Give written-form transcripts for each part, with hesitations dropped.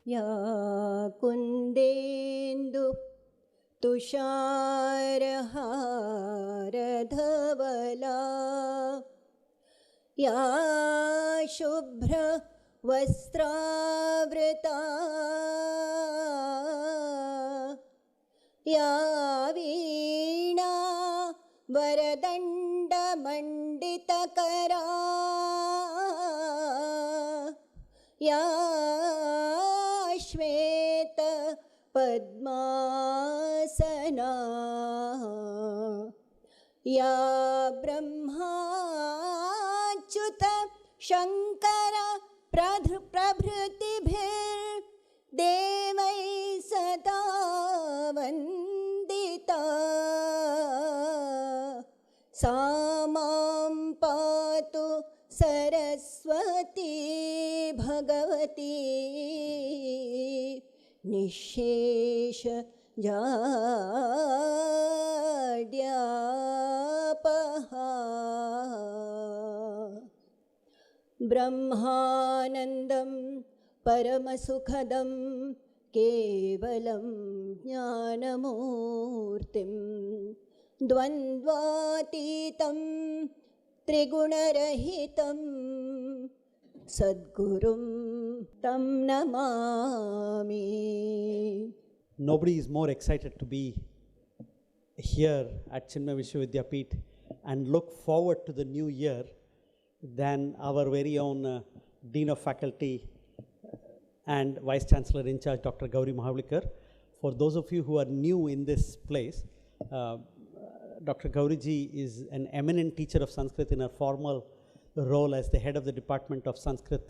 या कुन्देन्दु तुषारहारधवला या शुभ्रवस्त्रावृता या वीणा वरदण्डमण्डितकरा या श्वेत पद्मासना या ब्रह्माच्युत शङ्कर प्रभृतिभिर्देवैः सदा वन्दिता सा मां पातु सरस्वती भगवती निःशेष जाड्यापहा ब्रह्मानन्दं परमसुखदं केवलं ज्ञानमूर्तिं द्वन्द्वातीतं त्रिगुणरहितं सद्गुरुं तं Namami. Nobody is more excited to be here at Chinmaya Vishwavidyapeeth and look forward to the new year than our very own Dean of Faculty and Vice Chancellor in charge, Dr. Gauri Mahulikar. For those of you who are new in this place, Dr. Gauri ji is an eminent teacher of Sanskrit in her formal role as the head of the Department of Sanskrit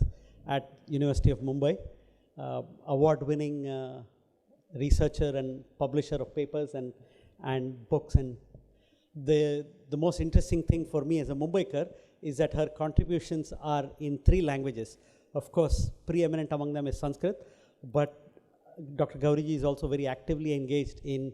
at University of Mumbai, award-winning researcher and publisher of papers and books. And the most interesting thing for me as a Mumbaikar is that her contributions are in 3 languages. Of course, preeminent among them is Sanskrit, but Dr. Gauri ji is also very actively engaged in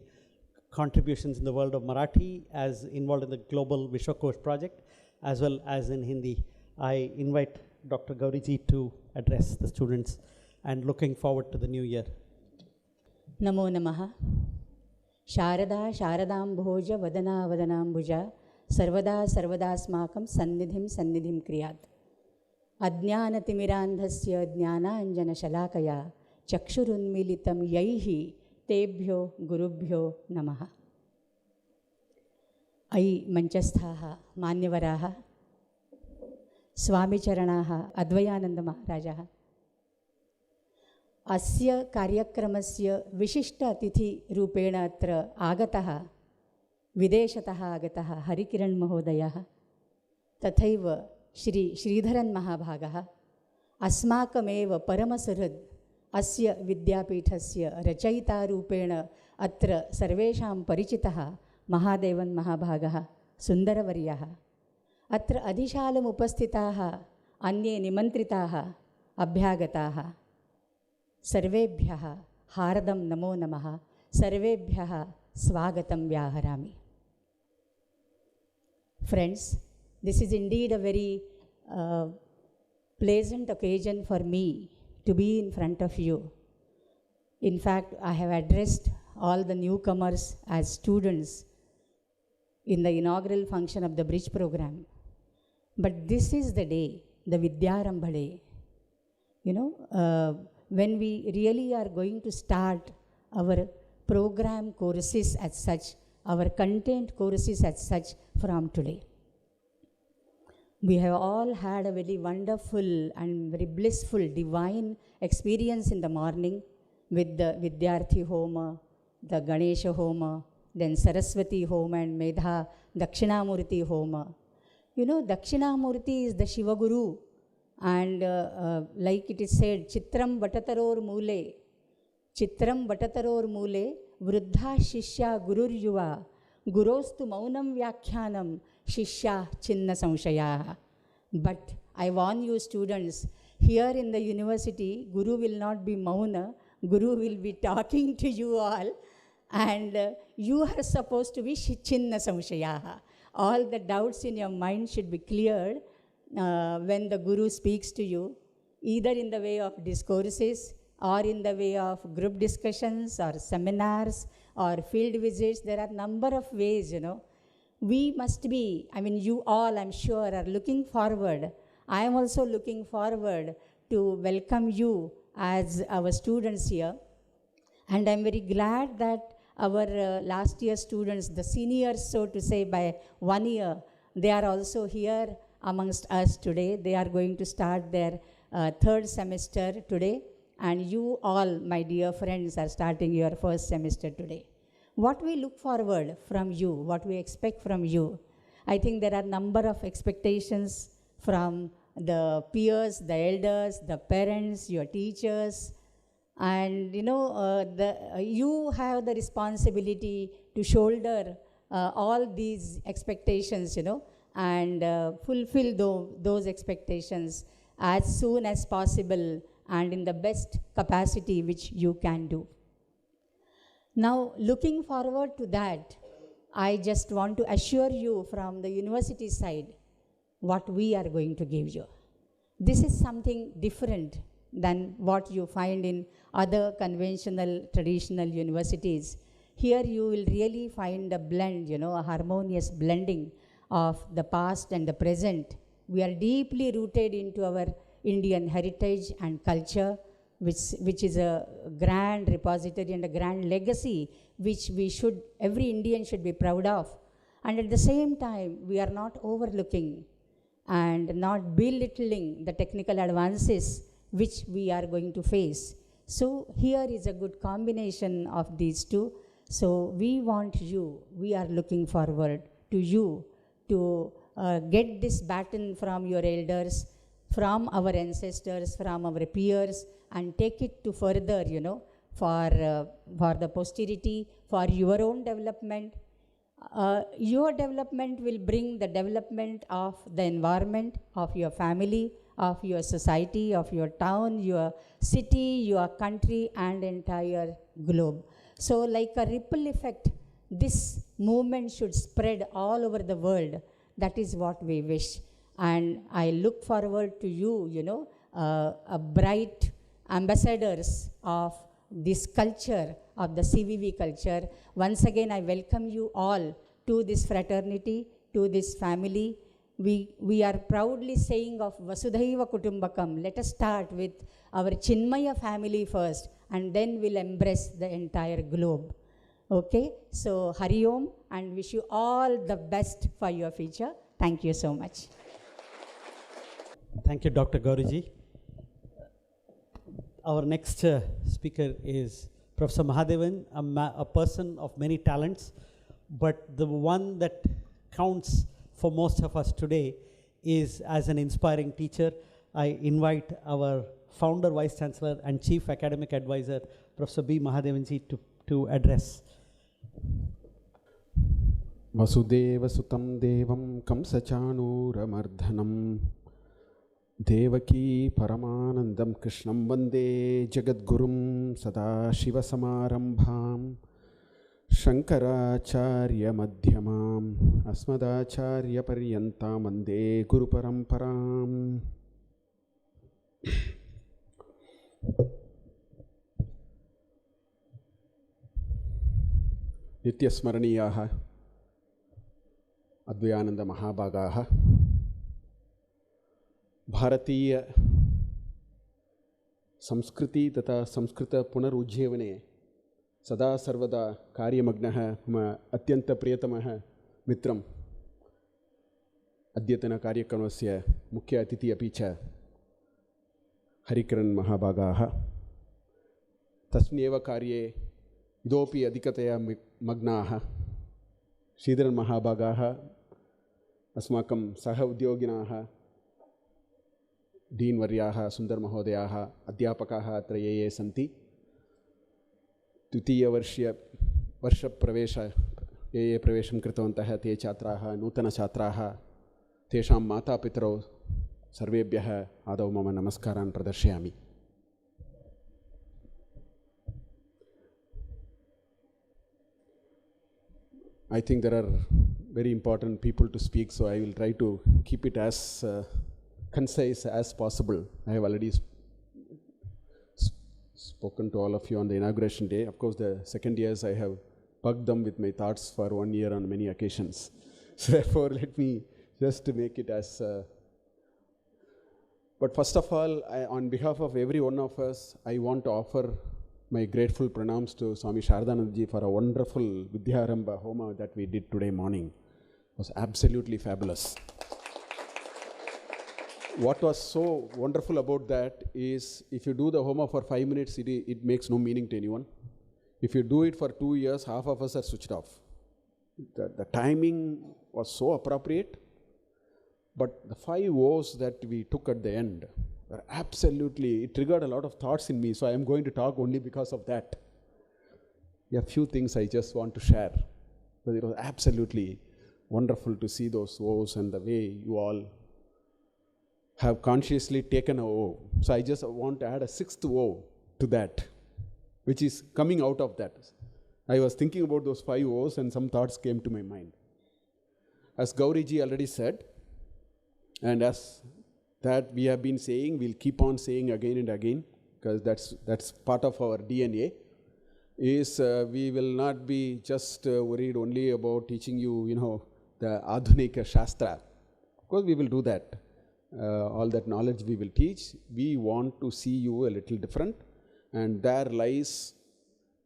contributions in the world of Marathi, as involved in the global Vishwa project, as well as in Hindi. I invite Dr. Gauri ji to address the students and looking forward to the new year. Namo Namaha. Sharada Sharadambhoja Vadana Vadanambuja Sarvada Sarvadasmakam Sannidhim Sannidhim Kriyat Adnyanatimirandhasya Jnananjana Shalakaya Chakshurunmilitam Yaihi Tebhyo Gurubhyo Namaha. Ai Manchasthaha Manyavaraha Swami Charanaha Advayananda Maharajaha अस्य कार्यक्रमस्य विशिष्ट अतिथि रूपेण अत्र आगतः विदेशतः आगतः हरिकिरण महोदयः तथैव श्री श्रीधरन् महाभागः अस्माकमेव परमसुहृद् अस्य विद्यापीठस्य रचयितारूपेण अत्र सर्वेषां परिचितः महादेवन् महाभागः सुन्दरवर्यः अत्र अधिशालम् उपस्थिताः अन्ये निमन्त्रिताः अभ्यागताः सर्वेभ्यः हार्दं नमो नमः सर्वेभ्यः स्वागतं व्याहरामि. Friends, this is indeed a very pleasant occasion for me to be in front of you. In fact, I have addressed all the newcomers as students in the inaugural function of the bridge program. But this is the day, the Vidyarambha day. When we really are going to start our program courses as such, our content courses as such from today. We have all had a very wonderful and very blissful divine experience in the morning with the Vidyarthi Homa, the Ganesha Homa, then Saraswati Homa and Medha Dakshinamurti Homa. Dakshinamurti is the Shiva Guru. And like it is said, Chitram Vatataror Mule, Vruddha Shishya Gurur Yuva, Gurostu Maunam Vyakhyanam, Shishya Chinna Samshaya. But I warn you students, here in the university, Guru will not be Mauna, Guru will be talking to you all, and you are supposed to be Chinna Samshaya. All the doubts in your mind should be cleared when the Guru speaks to you, either in the way of discourses or in the way of group discussions or seminars or field visits. There are number of ways, you know. We must be, I mean, you all, I'm sure, are looking forward. I am also looking forward to welcome you as our students here. And I'm very glad that our last year students, the seniors, so to say, by 1 year, they are also here amongst us today. They are going to start their third semester today. And you all, my dear friends, are starting your first semester today. What we look forward from you, what we expect from you, I think there are number of expectations from the peers, the elders, the parents, your teachers. And you know, you have the responsibility to shoulder all these expectations, you know, and fulfill those expectations as soon as possible and in the best capacity which you can do. Now, looking forward to that, I just want to assure you from the university side what we are going to give you. This is something different than what you find in other conventional, traditional universities. Here you will really find a blend, you know, a harmonious blending of the past and the present. We are deeply rooted into our Indian heritage and culture, which is a grand repository and a grand legacy which every Indian should be proud of. And at the same time, we are not overlooking and not belittling the technical advances which we are going to face. So here is a good combination of these two. So we want you, we are looking forward to you to get this baton from your elders, from our ancestors, from our peers, and take it to further, you know, for the posterity, for your own development. Your development will bring the development of the environment, of your family, of your society, of your town, your city, your country, and entire globe. So like a ripple effect, this movement should spread all over the world. That is what we wish. And I look forward to you, you know, a bright ambassadors of this culture, of the CVV culture. Once again, I welcome you all to this fraternity, to this family. We are proudly saying of Vasudhaiva Kutumbakam. Let us start with our Chinmaya family first, and then we'll embrace the entire globe. Okay, so Hari Om, and wish you all the best for your future. Thank you so much. Thank you, Dr. Gauriji. Our next speaker is Professor Mahadevan, a person of many talents, but the one that counts for most of us today is as an inspiring teacher. I invite our founder, Vice Chancellor, and Chief Academic Advisor, Professor B. Mahadevanji, to address. Vasudeva Sutam Devam Kamsachanooramardhanam Devaki Paramanandam Krishnam Vande Jagadgurum Sadashiva Samarambham Shankaracharya Madhyamam Asmadacharya Paryantam Vande Guru Paramparam. Nityasmaraniyaha Advayananda Mahabhagaha Bharatiya Samskriti tata Samskrita Punarujjevane Sada Sarvada Karyamagnaha Mama Atyanta Priyatamaha Mitram Adyatana Karyakamasya Mukhya Atiti Apicha Hari Kiran Mahabhagaha Tasmyeva Karye Idopi Adhikataya Magnaha Sridharan Mahabhagaha Asmakam Saha Udyoginaha Dean Varyaha Sundar Mahodayaha Adhyapakaha Atra ye santi Tutiya Varsha Pravesha ye Pravesham Kritavantah te Chatraha Nutana Chatraha Tesham Mata Pitro Sarvebhyaha Adav Mama Namaskaran Pradarshayami. I think there are very important people to speak, so I will try to keep it as concise as possible. I have already spoken to all of you on the inauguration day. Of course, the second years I have bugged them with my thoughts for 1 year on many occasions. So therefore, let me just make it as... But first of all, on behalf of every one of us, I want to offer my grateful pranams to Swami Sridharan for a wonderful Vidyarambha Homa that we did today morning. It was absolutely fabulous. What was so wonderful about that is if you do the Homa for 5 minutes, it makes no meaning to anyone. If you do it for 2 years, half of us are switched off. The timing was so appropriate, but the 5 O's that we took at the end were absolutely, it triggered a lot of thoughts in me, so I am going to talk only because of that. There are a few things I just want to share, but it was absolutely wonderful to see those O's and the way you all have consciously taken a O. So I just want to add a 6th O to that, which is coming out of that. I was thinking about those 5 O's and some thoughts came to my mind. As Gauri ji already said, and as that we have been saying, we'll keep on saying again and again, because that's part of our DNA, is we will not be just worried only about teaching you, the Adhunika Shastra. Of course, we will do that. All that knowledge we will teach. We want to see you a little different, and there lies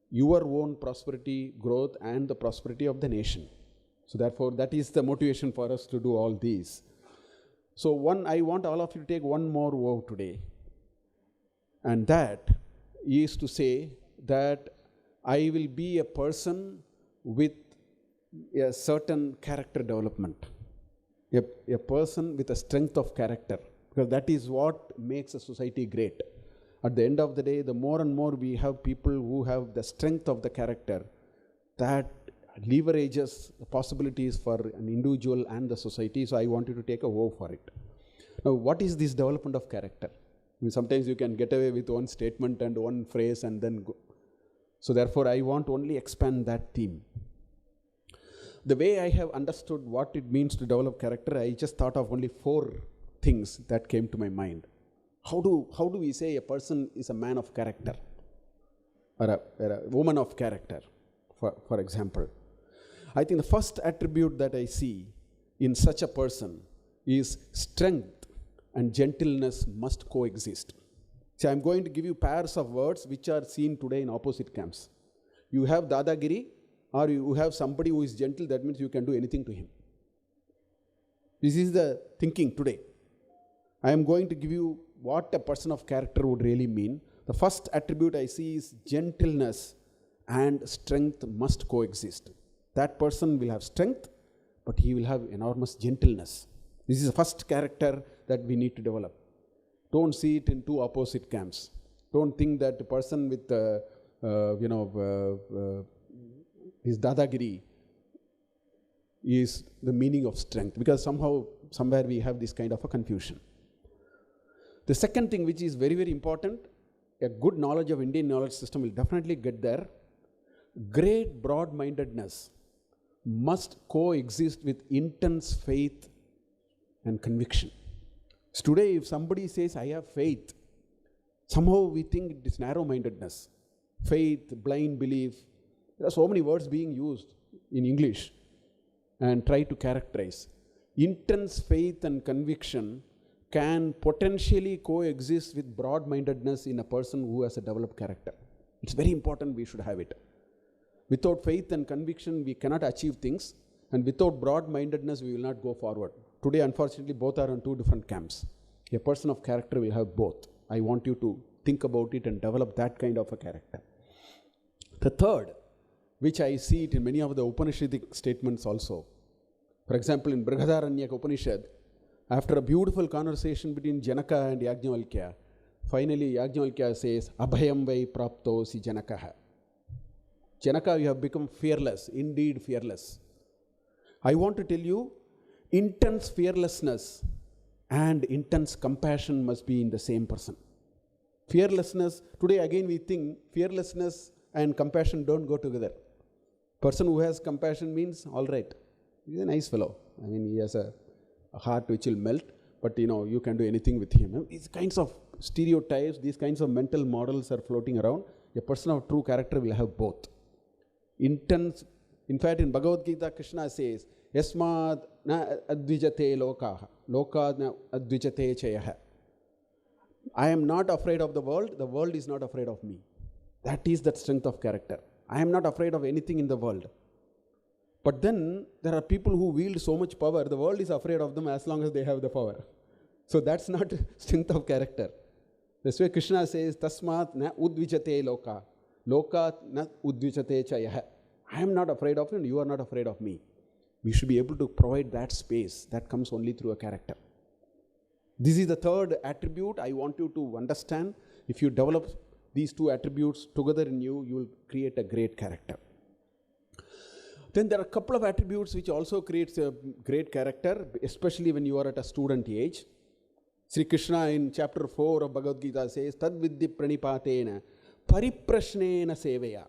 your own prosperity, growth, and the prosperity of the nation. So therefore, that is the motivation for us to do all these. So I want all of you to take one more vow today, and that is to say that I will be a person with a certain character development. A person with a strength of character, because that is what makes a society great. At the end of the day, the more and more we have people who have the strength of the character, that leverages the possibilities for an individual and the society. So I want you to take a vow for it. Now, what is this development of character? I mean, sometimes you can get away with one statement and one phrase and then go. So therefore, I want to only expand that theme. The way I have understood what it means to develop character, I just thought of only 4 things that came to my mind. How do we say a person is a man of character or a woman of character, for example? I think the first attribute that I see in such a person is strength and gentleness must coexist. See, I'm going to give you pairs of words which are seen today in opposite camps. You have Dadagiri, or you have somebody who is gentle, that means you can do anything to him. This is the thinking today. I am going to give you what a person of character would really mean. The first attribute I see is gentleness and strength must coexist. That person will have strength, but he will have enormous gentleness. This is the first character that we need to develop. Don't see it in 2 opposite camps. Don't think that the person with his Dadagiri is the meaning of strength, because somewhere we have this kind of a confusion. The second thing which is very, very important, a good knowledge of Indian knowledge system will definitely get there. Great broad-mindedness must coexist with intense faith and conviction. So today, if somebody says, I have faith, somehow we think it is narrow-mindedness. Faith, blind belief. There are so many words being used in English and try to characterize. Intense faith and conviction can potentially coexist with broad-mindedness in a person who has a developed character. It's very important we should have it. Without faith and conviction, we cannot achieve things, and without broad-mindedness, we will not go forward. Today, unfortunately, both are on 2 different camps. A person of character will have both. I want you to think about it and develop that kind of a character. The third, which I see it in many of the Upanishadic statements also. For example, in Brihadaranyaka Upanishad, after a beautiful conversation between Janaka and Yajnavalkya, finally Yajnavalkya says, Abhayam vai praptosi Janakaha. Janaka, you have become fearless, indeed fearless. I want to tell you, intense fearlessness and intense compassion must be in the same person. Fearlessness, today again we think fearlessness and compassion don't go together. Person who has compassion means, all right, he's a nice fellow. I mean, he has a heart which will melt, but you can do anything with him. It's kinds of stereotypes, these kinds of mental models are floating around. A person of true character will have both. Intense. In fact, in Bhagavad Gita, Krishna says, Yasmad na advijate lokaha, lokad na advijate chayaha. I am not afraid of the world is not afraid of me. That is the strength of character. I am not afraid of anything in the world. But then there are people who wield so much power, the world is afraid of them as long as they have the power. So that's not strength of character. That's why Krishna says, Tasmat na udvijate loka, loka na udvijate chayaha. I am not afraid of you and you are not afraid of me. We should be able to provide that space. That comes only through a character. This is the third attribute I want you to understand. If you develop these two attributes together in you, you will create a great character. Then there are a couple of attributes which also creates a great character, especially when you are at a student age. Sri Krishna in chapter 4 of Bhagavad Gita says, Tad vidhi pranipatena pariprashnena seveya.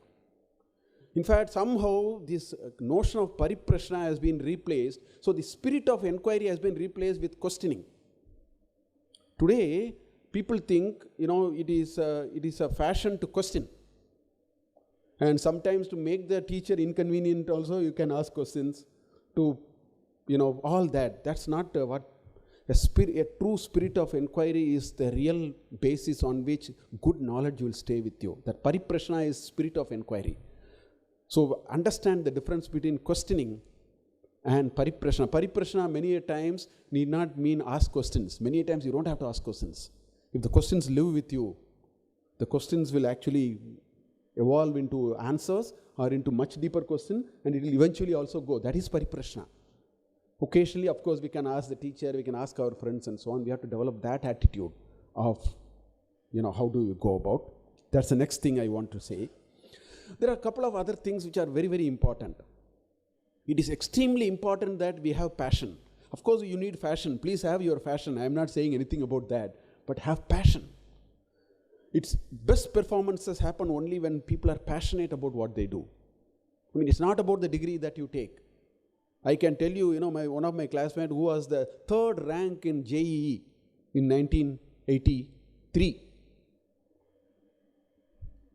In fact, somehow this notion of pariprashna has been replaced. So the spirit of inquiry has been replaced with questioning. Today, people think, it is a fashion to question. And sometimes to make the teacher inconvenient also, you can ask questions to, all that. That's not what a true spirit of inquiry is the real basis on which good knowledge will stay with you. That pariprashna is spirit of inquiry. So understand the difference between questioning and pariprashna. Pariprashna many a times need not mean ask questions. Many a times you don't have to ask questions. If the questions live with you, the questions will actually evolve into answers or into much deeper question, and it will eventually also go. That is pariprashna. Occasionally, of course, we can ask the teacher, we can ask our friends and so on. We have to develop that attitude of, how do you go about. That's the next thing I want to say. There are a couple of other things which are very, very important. It is extremely important that we have passion. Of course, you need fashion. Please have your fashion. I am not saying anything about that. But have passion. Its best performances happen only when people are passionate about what they do. It's not about the degree that you take. I can tell you, one of my classmates who was the third rank in JEE in 1983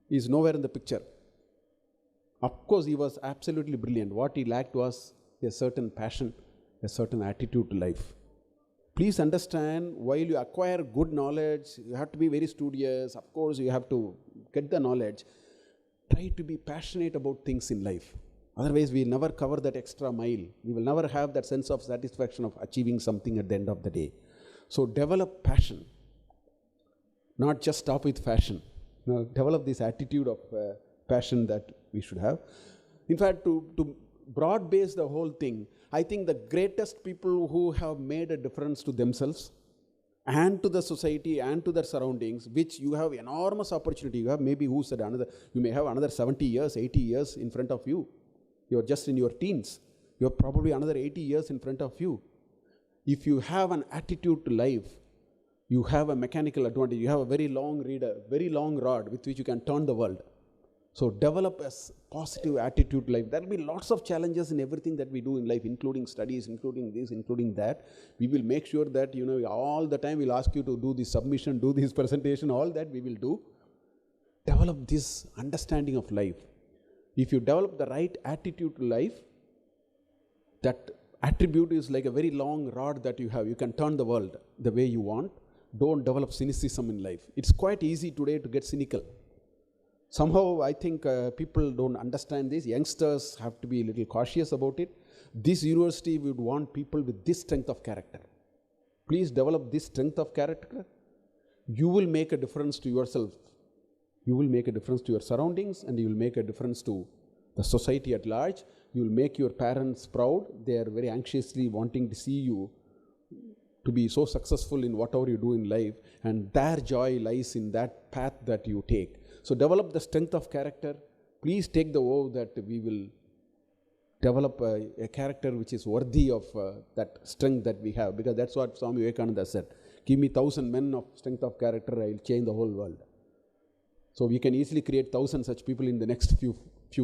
is nowhere in the picture. Of course, he was absolutely brilliant. What he lacked was a certain passion, a certain attitude to life. Please understand, while you acquire good knowledge, you have to be very studious. Of course, you have to get the knowledge. Try to be passionate about things in life. Otherwise, we will never cover that extra mile. We will never have that sense of satisfaction of achieving something at the end of the day. So develop passion. Not just stop with fashion. Develop this attitude of passion that we should have. In fact, to broad base the whole thing, I think the greatest people who have made a difference to themselves and to the society and to their surroundings, which you have enormous opportunity. You have maybe you may have another 70 years, 80 years in front of you. You are just in your teens. You have probably another 80 years in front of you. If you have an attitude to life, you have a mechanical advantage. You have a very long rod with which you can turn the world. So develop a positive attitude to life. There will be lots of challenges in everything that we do in life, including studies, including this, including that. We will make sure that, all the time we'll ask you to do this submission, do this presentation, all that we will do. Develop this understanding of life. If you develop the right attitude to life, that attribute is like a very long rod that you have. You can turn the world the way you want. Don't develop cynicism in life. It's quite easy today to get cynical. Somehow, I think people don't understand this. Youngsters have to be a little cautious about it. This university would want people with this strength of character. Please develop this strength of character. You will make a difference to yourself. You will make a difference to your surroundings, and you will make a difference to the society at large. You will make your parents proud. They are very anxiously wanting to see you to be so successful in whatever you do in life, and their joy lies in that path that you take. So develop the strength of character. Please take the vow that we will develop a character which is worthy of that strength that we have, because that's what Swami Vivekananda said. Give me 1,000 men of strength of character, I will change the whole world. So we can easily create 1,000 such people in the next few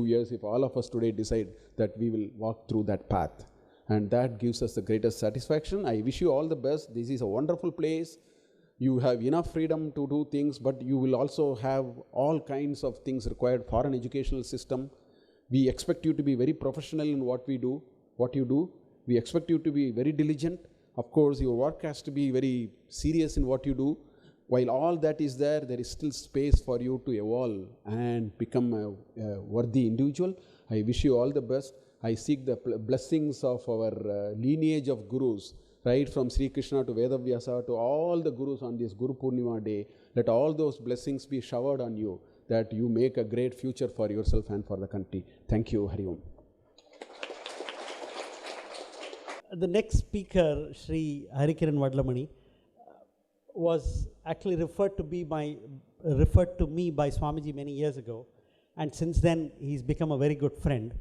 years if all of us today decide that we will walk through that path. And that gives us the greatest satisfaction. I wish you all the best. This is a wonderful place. You have enough freedom to do things, but you will also have all kinds of things required for an educational system. We expect you to be very professional in what you do. We expect you to be very diligent. Of course, your work has to be very serious in what you do. While all that is there, there is still space for you to evolve and become a worthy individual. I wish you all the best. I seek the blessings of our lineage of gurus, right from Sri Krishna to Vedavyasa to all the gurus on this Guru Purnima day. Let all those blessings be showered on you, that you make a great future for yourself and for the country. Thank you. Hari Om. The next speaker, Sri Hari Kiran Vadlamani, was actually referred to me by Swamiji many years ago, and since then he's become a very good friend.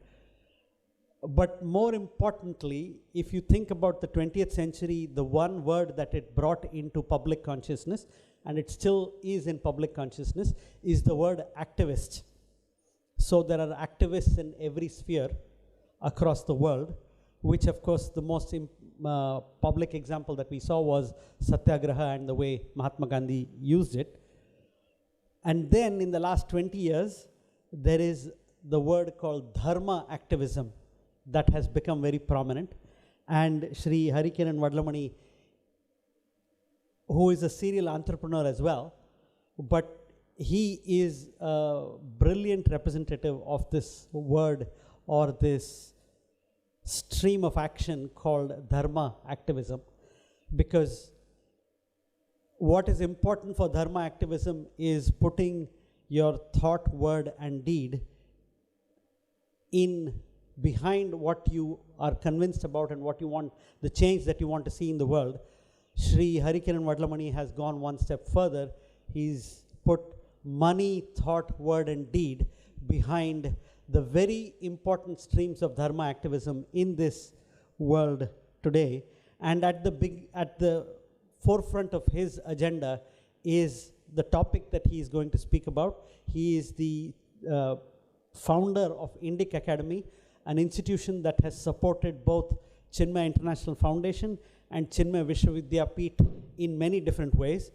But more importantly, if you think about the 20th century, the one word that it brought into public consciousness, and it still is in public consciousness, is the word activist. So there are activists in every sphere across the world, which of course the most public example that we saw was Satyagraha and the way Mahatma Gandhi used it. And then in the last 20 years, there is the word called dharma activism that has become very prominent. And Sri Hari Kiran Vadlamani, who is a serial entrepreneur as well, but he is a brilliant representative of this word or this stream of action called dharma activism, because what is important for dharma activism is putting your thought, word and deed in behind what you are convinced about and what you want, the change that you want to see in the world. Sri Hari Kiran Vadlamani has gone one step further. He's put money, thought, word and deed behind the very important streams of dharma activism in this world today. And at the forefront of his agenda is the topic that he is going to speak about. He is the founder of Indic Academy, an institution that has supported both Chinmaya International Foundation and Chinmaya Vishwavidyapeeth in many different ways.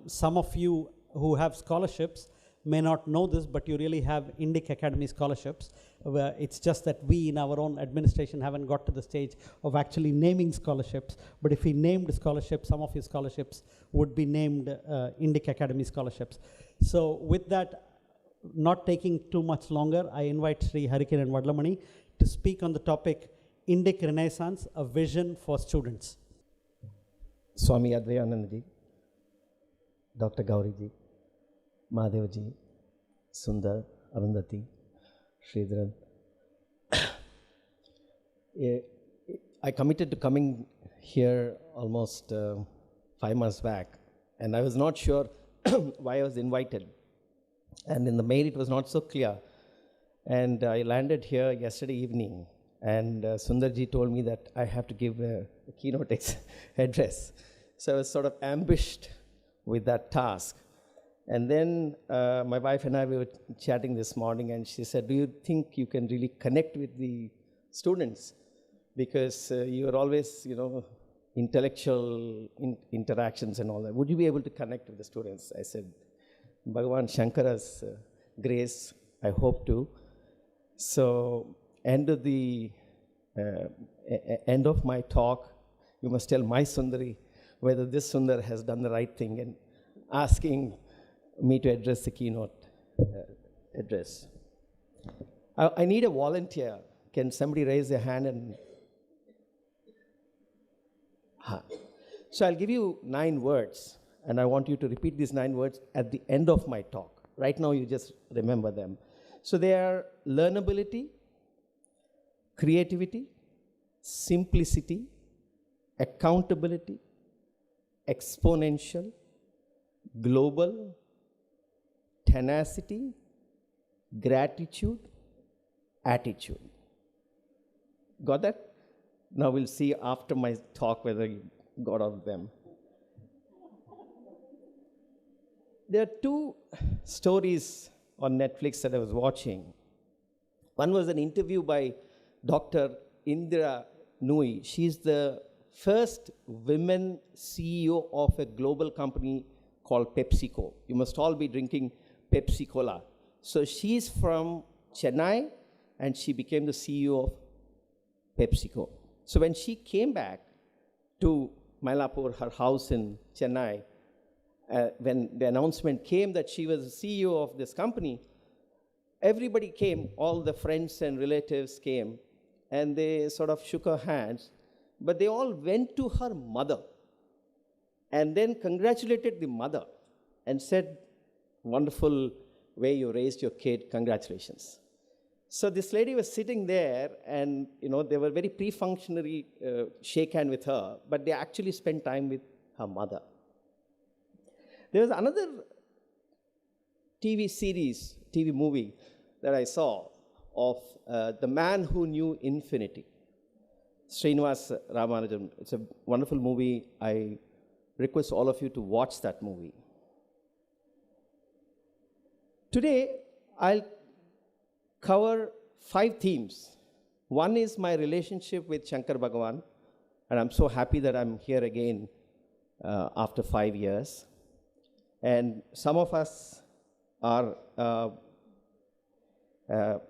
Some of you who have scholarships may not know this, but you really have Indic Academy scholarships. It's just that we in our own administration haven't got to the stage of actually naming scholarships. But if we named scholarships, some of his scholarships would be named Indic Academy scholarships. So with that, not taking too much longer, I invite Sri Hari Kiran Vadlamani to speak on the topic Indic Renaissance, a vision for students. Swami Advayananda ji, Dr. Gauri ji, Mahadevan ji, Sundar, Arundhati, Sridharan. I committed to coming here almost 5 months back, and I was not sure why I was invited. And in the mail it was not so clear. And I landed here yesterday evening, and Sundarji told me that I have to give a keynote address. So I was sort of ambushed with that task. And then my wife and I were chatting this morning, and she said, do you think you can really connect with the students? Because you are always, intellectual interactions and all that. Would you be able to connect with the students? I said, Bhagavan Shankara's grace, I hope to. So, end of my talk, you must tell my Sundari whether this Sundar has done the right thing in asking me to address the keynote address. I need a volunteer. Can somebody raise their hand? And So I'll give you 9 words, and I want you to repeat these 9 words at the end of my talk. Right now, you just remember them. So they are learnability, creativity, simplicity, accountability, exponential, global, tenacity, gratitude, attitude. Got that? Now we'll see after my talk whether you got all of them. There are 2 stories on Netflix that I was watching. One was an interview by Dr. Indira Nui. She's the first women CEO of a global company called PepsiCo. You must all be drinking Pepsi Cola. So she's from Chennai, and she became the CEO of PepsiCo. So when she came back to Mylapore, her house in Chennai, when the announcement came that she was the CEO of this company, everybody came, all the friends and relatives came, and they sort of shook her hands, but they all went to her mother and then congratulated the mother and said, wonderful way you raised your kid, congratulations. So this lady was sitting there, and they were very pre-functionary shake hand with her, but they actually spent time with her mother. There was another TV movie that I saw of The Man Who Knew Infinity. Srinivas Ramanujan. It's a wonderful movie. I request all of you to watch that movie. Today, I'll cover 5 themes. One is my relationship with Shankar Bhagavan, and I'm so happy that I'm here again after 5 years. And some of us are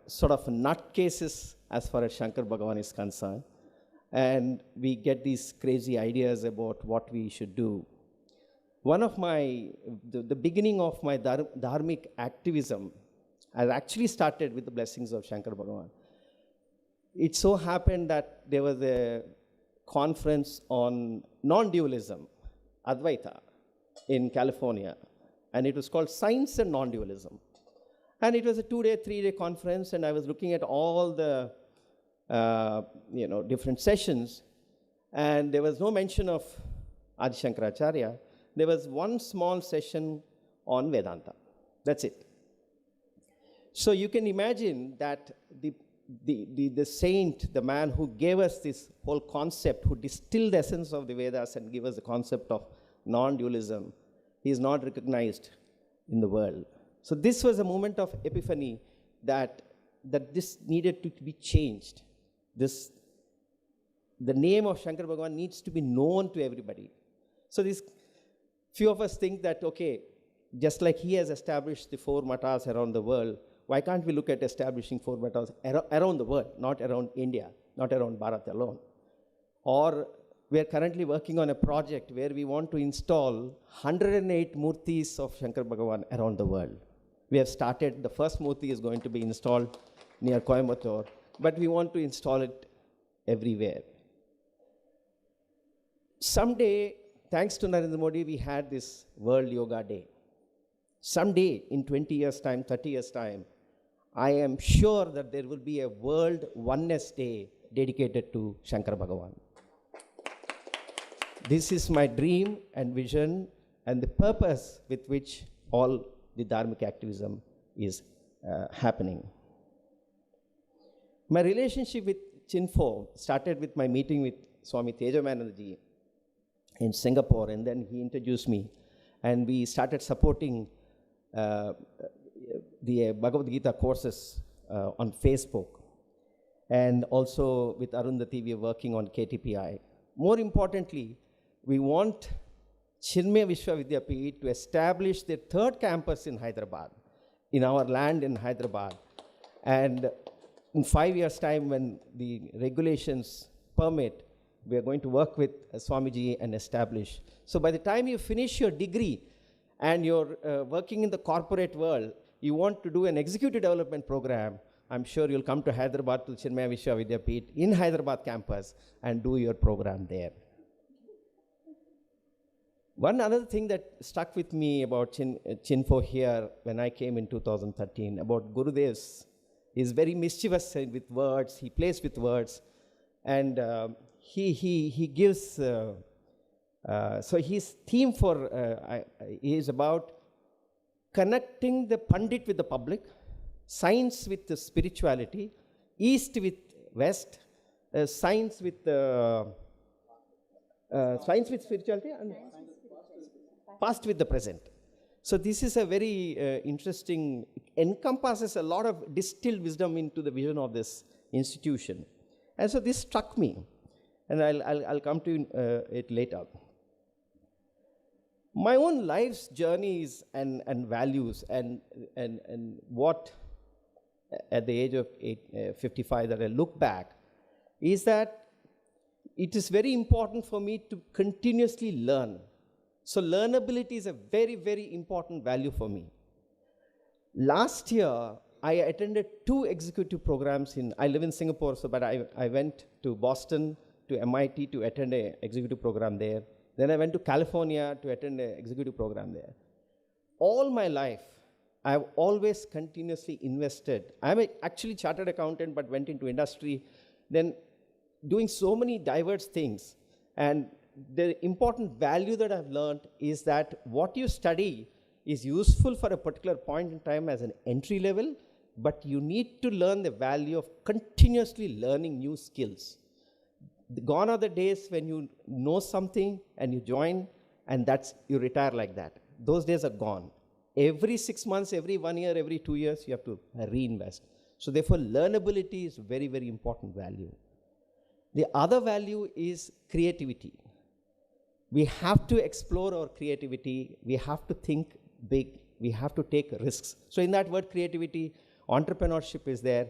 sort of nutcases as far as Shankar Bhagavan is concerned. And we get these crazy ideas about what we should do. One of the beginning of my dharmic activism has actually started with the blessings of Shankar Bhagavan. It so happened that there was a conference on non-dualism, Advaita, in California, and it was called Science and Non-Dualism. And it was a 2-day, 3-day conference, and I was looking at all the different sessions, and there was no mention of Adi Shankaracharya. There was one small session on Vedanta. That's it. So you can imagine that the saint, the man who gave us this whole concept, who distilled the essence of the Vedas and gave us the concept of non-dualism, he is not recognized in the world. So this was a moment of epiphany that this needed to be changed. The name of Shankar Bhagavan needs to be known to everybody. So few of us think that, okay, just like he has established the 4 matas around the world, why can't we look at establishing 4 matas around the world, not around India, not around Bharat alone? Or we are currently working on a project where we want to install 108 murtis of Shankar Bhagavan around the world. We have started, the first murti is going to be installed near Coimbatore, but we want to install it everywhere. Someday, thanks to Narendra Modi, we had this World Yoga Day. Someday, in 20 years' time, 30 years' time, I am sure that there will be a World Oneness Day dedicated to Shankar Bhagavan. This is my dream and vision and the purpose with which all the dharmic activism is happening. My relationship with Chinfo started with my meeting with Swami Tejavananda in Singapore, and then he introduced me, and we started supporting the Bhagavad Gita courses on Facebook, and also with Arundhati we are working on KTPI. More importantly, we want Chinmaya Vishwavidyapeeth to establish their 3rd campus in Hyderabad, in our land in Hyderabad. And in 5 years' time, when the regulations permit, we are going to work with Swamiji and establish. So by the time you finish your degree and you're working in the corporate world, you want to do an executive development program, I'm sure you'll come to Hyderabad to Chinmaya Vishwavidyapeeth in Hyderabad campus and do your program there. One other thing that stuck with me about Chinfo here when I came in 2013, about Gurudev's, he's very mischievous with words, he plays with words, and he gives, so his theme is about connecting the Pandit with the public, science with the spirituality, East with West, science with spirituality, and past with the present. So this is a very interesting, encompasses a lot of distilled wisdom into the vision of this institution. And so this struck me. and I'll come to it later. My own life's journeys and values and what at the age of 55 that I look back is that it is very important for me to continuously learn. So learnability is a very, very important value for me. Last year, I attended 2 executive programs I live in Singapore, but I went to Boston, to MIT to attend an executive program there. Then I went to California to attend an executive program there. All my life, I've always continuously invested. I'm actually chartered accountant, but went into industry, then doing so many diverse things. And the important value that I've learned is that what you study is useful for a particular point in time as an entry level, but you need to learn the value of continuously learning new skills. Gone are the days when you know something and you join and you retire like that. Those days are gone. Every 6 months, every 1 year, every 2 years, you have to reinvest. So therefore, learnability is very, very important value. The other value is creativity. We have to explore our creativity. We have to think big. We have to take risks. So in that word creativity, entrepreneurship is there,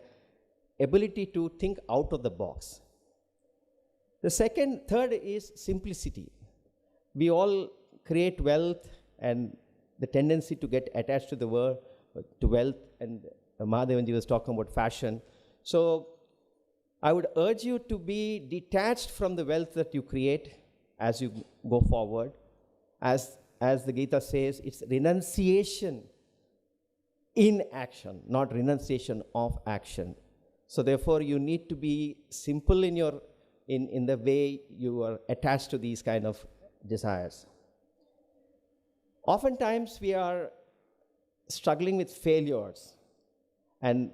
ability to think out of the box. The third is simplicity. We all create wealth and the tendency to get attached to the world, to wealth, and Mahadevan was talking about fashion. So I would urge you to be detached from the wealth that you create as you go forward. As the Gita says, it's renunciation in action, not renunciation of action. So therefore, you need to be simple in the way you are attached to these kind of desires. Oftentimes, we are struggling with failures, and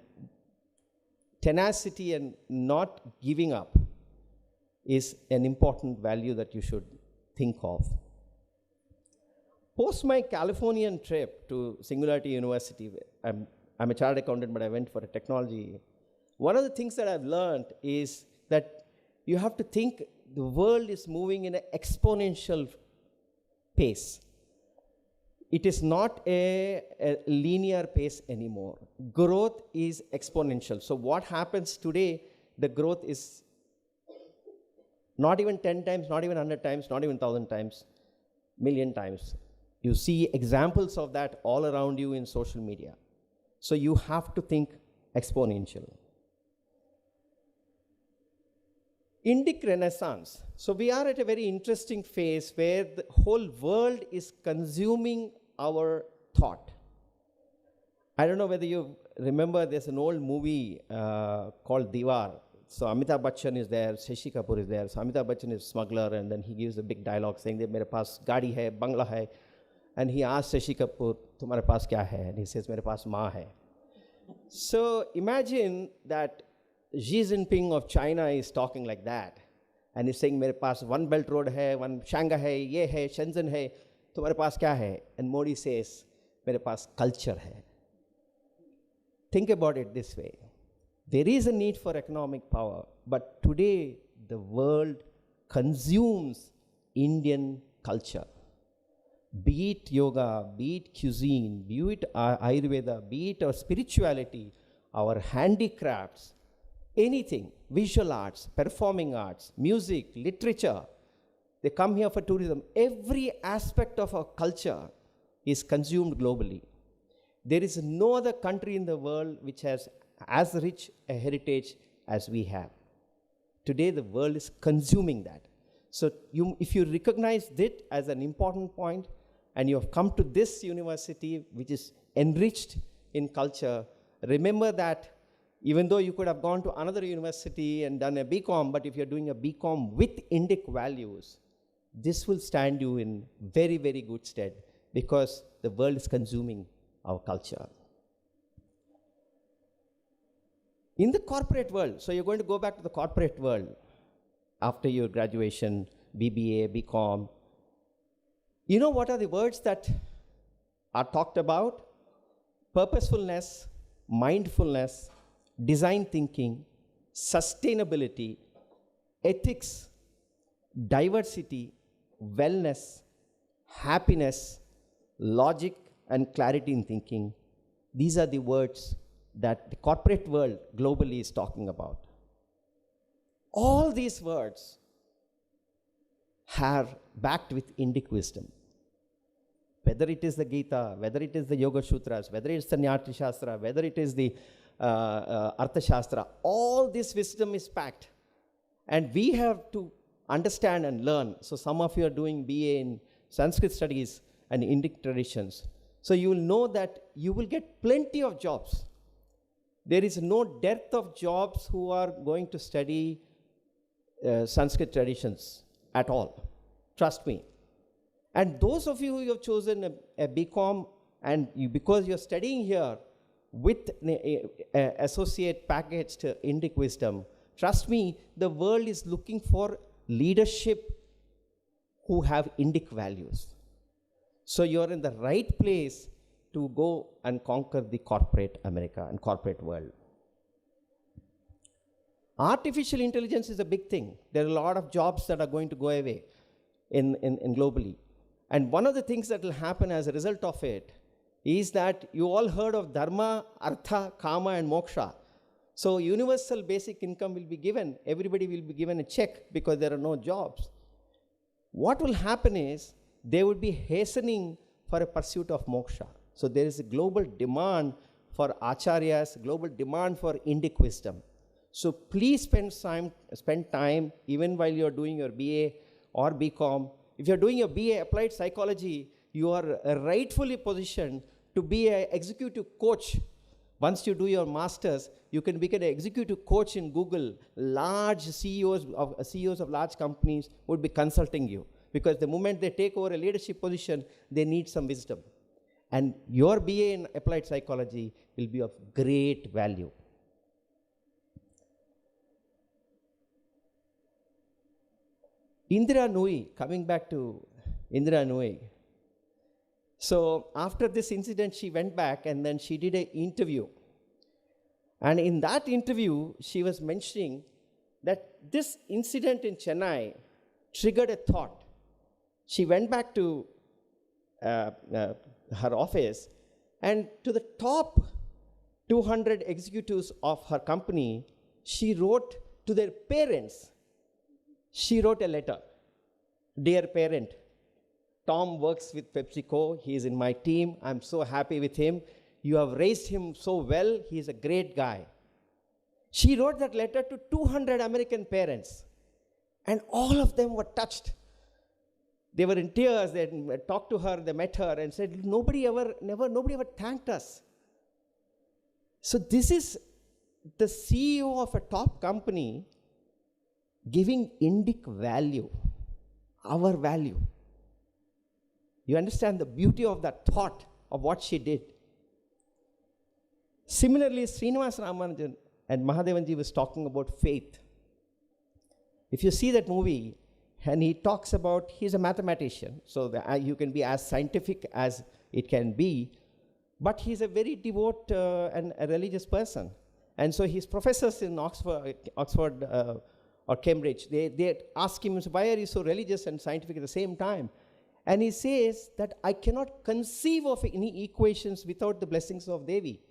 tenacity and not giving up is an important value that you should think of. Post my Californian trip to Singularity University, I'm a chartered accountant, but I went for a technology. One of the things that I've learned is that you have to think the world is moving in an exponential pace. It is not a linear pace anymore. Growth is exponential. So what happens today, the growth is not even 10 times, not even 100 times, not even 1,000 times, million times. You see examples of that all around you in social media. So you have to think exponential. Indic Renaissance. So we are at a very interesting phase where the whole world is consuming our thought. I don't know whether you remember, there's an old movie called Diwar. So Amitabh Bachchan is there, Shashi Kapoor is there. So Amitabh Bachchan is a smuggler, and then he gives a big dialogue saying that mere paas gaadi hai, bangla hai. And he asks Shashi Kapoor, tumhare paas kya hai? And he says, mere paas maa hai. So imagine that Xi Jinping of China is talking like that. And he's saying, mere paas one belt road hai, one Shanghai hai, ye hai, Shenzhen hai. Tumhare paas kya hai? And Modi says, mere paas culture hai. Think about it this way. There is a need for economic power, but today the world consumes Indian culture. Be it yoga, be it cuisine, be it Ayurveda, be it our spirituality, our handicrafts, anything, visual arts, performing arts, music, literature. They come here for tourism. Every aspect of our culture is consumed globally. There is no other country in the world which has as rich a heritage as we have. Today, the world is consuming that. So if you recognize that as an important point, and you have come to this university, which is enriched in culture, remember that even though you could have gone to another university and done a BCom, but if you're doing a BCom with Indic values, this will stand you in very, very good stead, because the world is consuming our culture. In the corporate world, so you're going to go back to the corporate world after your graduation, BBA, BCom. You know what are the words that are talked about? Purposefulness, mindfulness, design thinking, sustainability, ethics, diversity, wellness, happiness, logic, and clarity in thinking. These are the words that the corporate world globally is talking about. All these words are backed with Indic wisdom. Whether it is the Gita, whether it is the Yoga Sutras, whether it's the Nyati Shastra, whether it is the Artha Shastra, all this wisdom is packed. And we have to understand and learn. So some of you are doing BA in Sanskrit studies and Indic traditions. So you will know that you will get plenty of jobs. There is no dearth of jobs who are going to study Sanskrit traditions at all. Trust me. And those of you who have chosen a BCom, and because you're studying here with associate packaged Indic wisdom, trust me, the world is looking for leadership who have Indic values. So you're in the right place to go and conquer the corporate America and corporate world. Artificial intelligence is a big thing. There are a lot of jobs that are going to go away in globally. And one of the things that will happen as a result of it is that you all heard of dharma, artha, kama, and moksha. So universal basic income will be given. Everybody will be given a check because there are no jobs. What will happen is they would be hastening for a pursuit of moksha. So there is a global demand for acharyas, global demand for Indic wisdom. So please spend time even while you're doing your BA or BCom. If you're doing your BA applied psychology, you are rightfully positioned to be an executive coach. Once you do your masters, you can become an executive coach in Google. Large CEOs of large companies would be consulting you, because the moment they take over a leadership position, they need some wisdom. And your BA in applied psychology will be of great value. Indira Nooyi, coming back to Indira Nooyi. So after this incident, she went back and then she did an interview. And in that interview, she was mentioning that this incident in Chennai triggered a thought. She went back to her office, and to the top 200 executives of her company, she wrote to their parents. She wrote a letter. Dear parent, Tom works with PepsiCo. He is in my team. I'm so happy with him. You have raised him so well. He is a great guy. She wrote that letter to 200 American parents, and all of them were touched. They were in tears. They talked to her. They met her and said, nobody ever thanked us. So this is the CEO of a top company giving Indic value, our value. You understand the beauty of that thought of what she did. Similarly, Srinivas Ramanujan and Mahadevan was talking about faith. If you see that movie, and he talks about, he's a mathematician, so you can be as scientific as it can be, but he's a very devout and a religious person. And so his professors in Oxford or Cambridge, they ask him, why are you so religious and scientific at the same time? And he says that I cannot conceive of any equations without the blessings of Devi.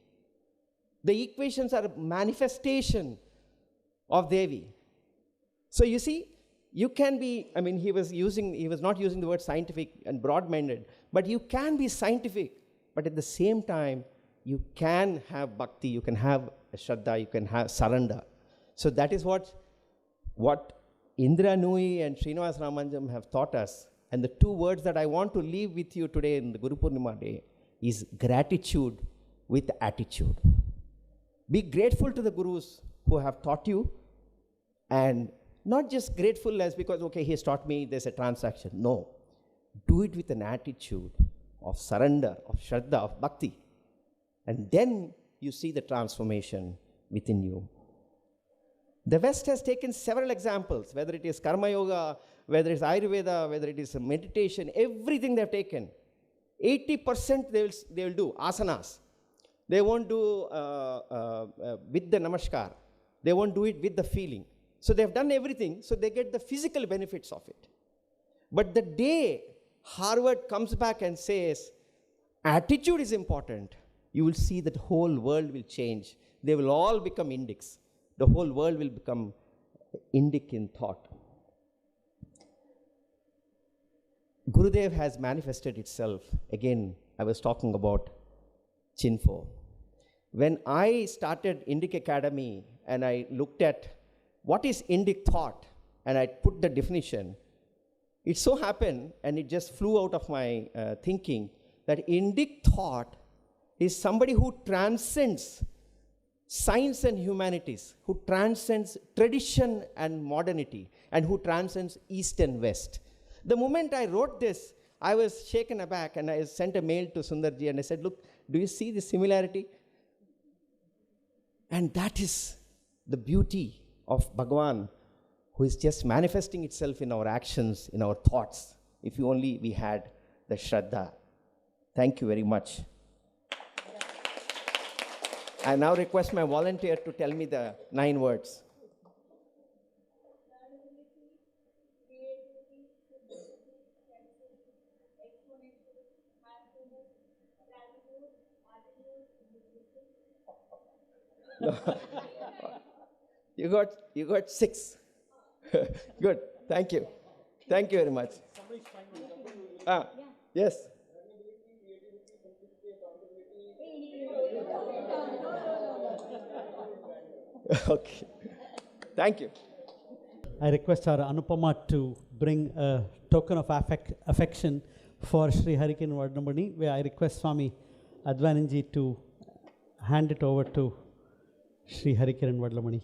The equations are a manifestation of Devi. So you see, you can be, he was not using the word scientific and broad-minded, but you can be scientific, but at the same time, you can have bhakti, you can have shraddha, you can have surrender. So that is what Indira Nooyi and Srinivas Ramanujan have taught us. And the two words that I want to leave with you today in the Guru Purnima day is gratitude with attitude. Be grateful to the gurus who have taught you, and not just grateful as because, okay, he has taught me, there's a transaction. No. Do it with an attitude of surrender, of shraddha, of bhakti. And then you see the transformation within you. The West has taken several examples, whether it is Karma Yoga, whether it's Ayurveda, whether it is meditation, everything they've taken. 80% they will do asanas. They won't do with the namaskar. They won't do it with the feeling. So they've done everything, so they get the physical benefits of it. But the day Harvard comes back and says, attitude is important, you will see that the whole world will change. They will all become Indics. The whole world will become Indic in thought. Gurudev has manifested itself. Again, I was talking about Chinfo. When I started Indic Academy and I looked at what is Indic thought and I put the definition, it so happened, and it just flew out of my thinking, that Indic thought is somebody who transcends science and humanities, who transcends tradition and modernity, and who transcends East and West. The moment I wrote this, I was shaken aback, and I sent a mail to Sundarji and I said, look, do you see the similarity? And that is the beauty of Bhagavan, who is just manifesting itself in our actions, in our thoughts. If only we had the Shraddha. Thank you very much. I now request my volunteer to tell me the 9 words. You got 6. Good. Thank you. Thank you very much. Yes. Okay. Thank you. I request our Anupama to bring a token of affection for Sri Hari Kiran Vadlamani, where I request Swami Advayananda to hand it over to Sri Hari Kiran Vadlamani.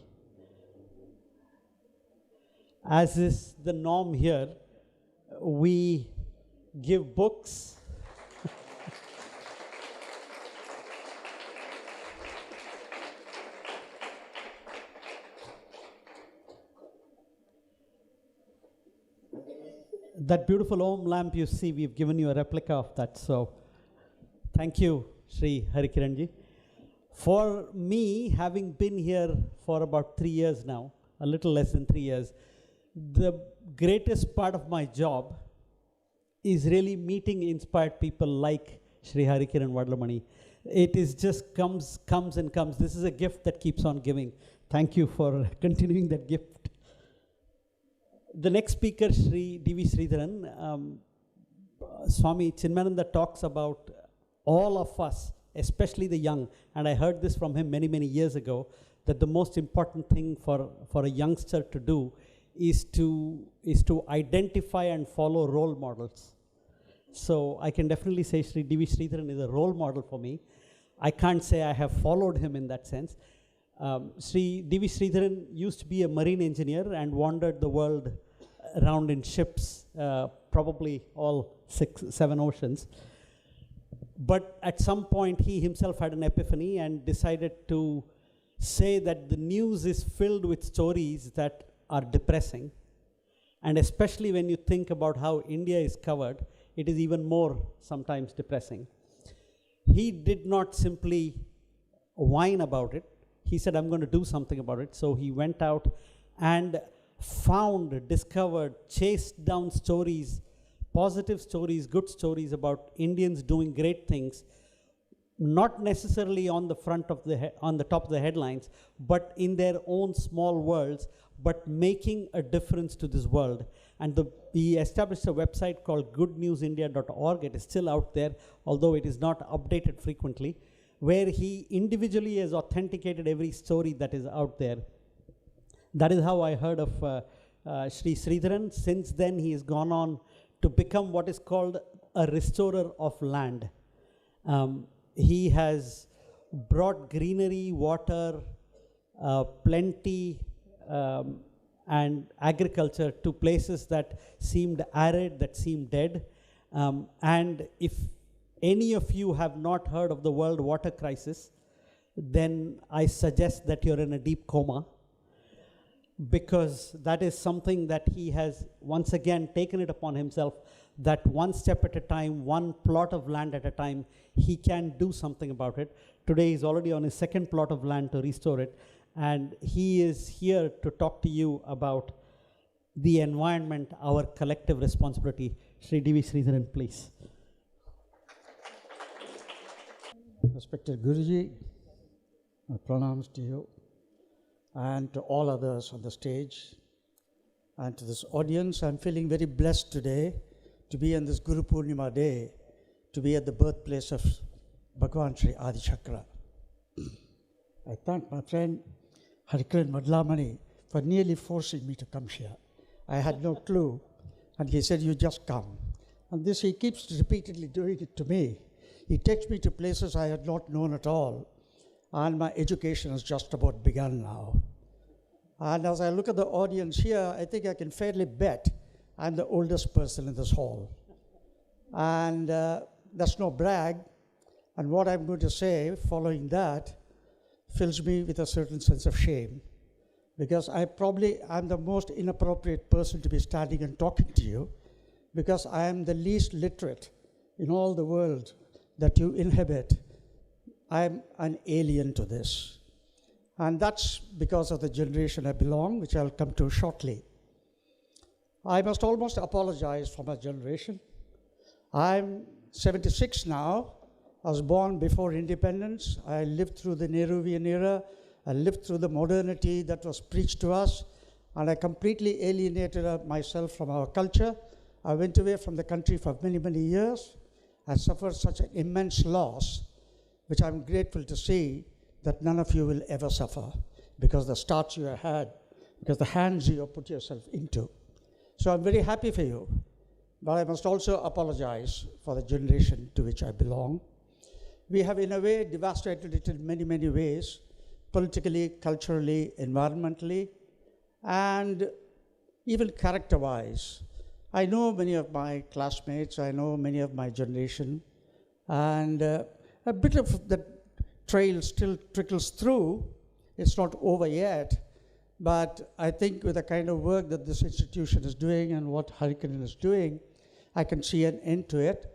As is the norm here, we give books. That beautiful Om lamp you see, we've given you a replica of that. So thank you, Sri Hari Kiranji. For me, having been here for about 3 years now, a little less than 3 years, the greatest part of my job is really meeting inspired people like Sri Hari Kiran Vadlamani. It is just comes and comes. This is a gift that keeps on giving. Thank you for continuing that gift. The next speaker, Sri D.V. Sridharan, Swami Chinmayananda talks about all of us, especially the young, and I heard this from him many, many years ago, that the most important thing for a youngster to do is to identify and follow role models. So I can definitely say Sri D.V. Sridharan is a role model for me. I can't say I have followed him in that sense. Sri D.V. Sridharan used to be a marine engineer and wandered the world around in ships, probably all 6-7 oceans. But at some point he himself had an epiphany and decided to say that the news is filled with stories that are depressing. And especially when you think about how India is covered, it is even more sometimes depressing. He did not simply whine about it. He said, I'm going to do something about it. So he went out and found, discovered, chased down stories, positive stories, good stories about Indians doing great things, not necessarily on the top of the headlines, but in their own small worlds, but making a difference to this world. And he established a website called goodnewsindia.org. It is still out there, although it is not updated frequently, where he individually has authenticated every story that is out there. That is how I heard of Sri Sridharan. Since then, he has gone on to become what is called a restorer of land. He has brought greenery, water, plenty, and agriculture to places that seemed arid, that seemed dead. And if any of you have not heard of the world water crisis, then I suggest that you're in a deep coma, because that is something that he has once again taken it upon himself, that one step at a time, one plot of land at a time, he can do something about it. Today he's already on his second plot of land to restore it, and he is here to talk to you about the environment, our collective responsibility. Sri D.V. Sridharan, please. Respected Guruji, my pranams to you and to all others on the stage and to this audience. I'm feeling very blessed today to be on this Guru Purnima day, to be at the birthplace of Bhagavan Sri Adi Chakra. I thank my friend Hari Kiran Vadlamani for nearly forcing me to come here. I had no clue, and he said, you just come. And this he keeps repeatedly doing it to me. He takes me to places I had not known at all, and my education has just about begun now. And as I look at the audience here, I think I can fairly bet I'm the oldest person in this hall. And that's no brag. And what I'm going to say following that fills me with a certain sense of shame, because I'm the most inappropriate person to be standing and talking to you, because I am the least literate in all the world that you inhabit. I'm an alien to this. And that's because of the generation I belong, which I'll come to shortly. I must almost apologize for my generation. I'm 76 now. I was born before independence. I lived through the Nehruvian era. I lived through the modernity that was preached to us, and I completely alienated myself from our culture. I went away from the country for many, many years. I suffered such an immense loss, which I'm grateful to see that none of you will ever suffer, because the starts you have had, because the hands you have put yourself into. So I'm very happy for you, but I must also apologize for the generation to which I belong. We have, in a way, devastated it in many, many ways, politically, culturally, environmentally, and even character-wise. I know many of my classmates, I know many of my generation, and a bit of the trail still trickles through. It's not over yet, but I think with the kind of work that this institution is doing and what Hari Kiran is doing, I can see an end to it,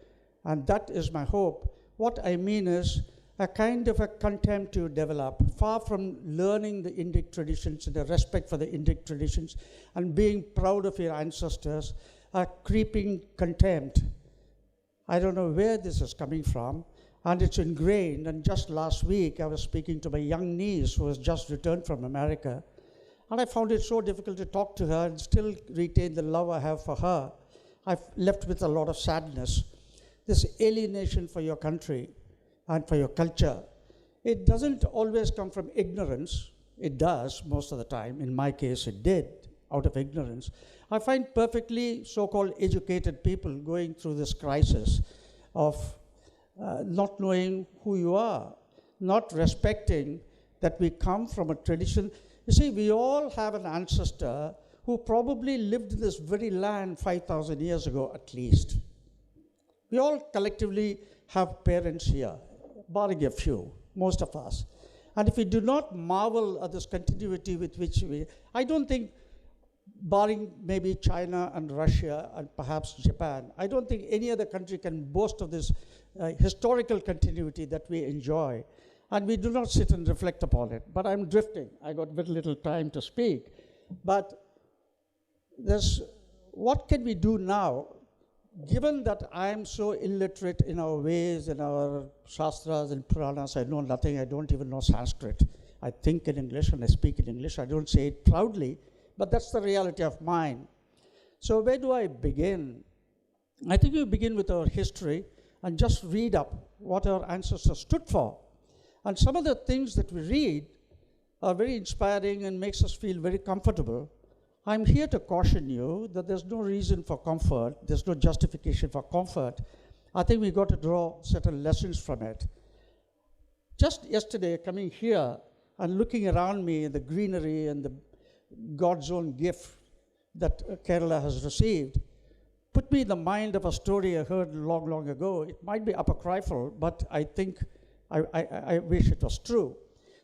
and that is my hope. What I mean is a kind of a contempt you develop, far from learning the Indic traditions and the respect for the Indic traditions and being proud of your ancestors, a creeping contempt. I don't know where this is coming from, and it's ingrained. And just last week, I was speaking to my young niece who has just returned from America, and I found it so difficult to talk to her and still retain the love I have for her. I've left with a lot of sadness. This alienation for your country and for your culture, it doesn't always come from ignorance. It does most of the time. In my case, it did, out of ignorance. I find perfectly so-called educated people going through this crisis of not knowing who you are, not respecting that we come from a tradition. You see, we all have an ancestor who probably lived in this very land 5,000 years ago at least. We all collectively have parents here, barring a few, most of us. And if we do not marvel at this continuity with which I don't think, barring maybe China and Russia and perhaps Japan, I don't think any other country can boast of this historical continuity that we enjoy. And we do not sit and reflect upon it. But I'm drifting. I got very little time to speak. But what can we do now? Given that I am so illiterate in our ways, in our shastras and Puranas, I know nothing, I don't even know Sanskrit. I think in English and I speak in English. I don't say it proudly, but that's the reality of mine. So where do I begin? I think we begin with our history and just read up what our ancestors stood for. And some of the things that we read are very inspiring and makes us feel very comfortable. I'm here to caution you that there's no reason for comfort, there's no justification for comfort. I think we've got to draw certain lessons from it. Just yesterday, coming here and looking around me in the greenery and the God's own gift that Kerala has received, put me in the mind of a story I heard long, long ago. It might be apocryphal, but I think I wish it was true.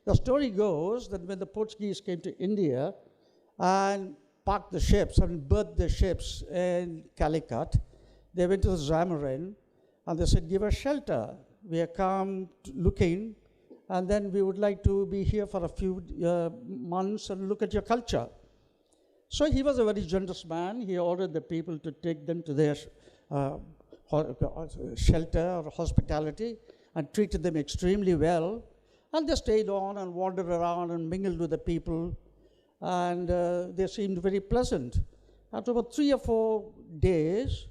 The story goes that when the Portuguese came to India and parked the ships and berthed the ships in Calicut, they went to the Zamarin and they said, give us shelter. We are come looking and then we would like to be here for a few months and look at your culture. So he was a very generous man. He ordered the people to take them to their shelter or hospitality and treated them extremely well. And they stayed on and wandered around and mingled with the people, and they seemed very pleasant. After about 3 or 4 days,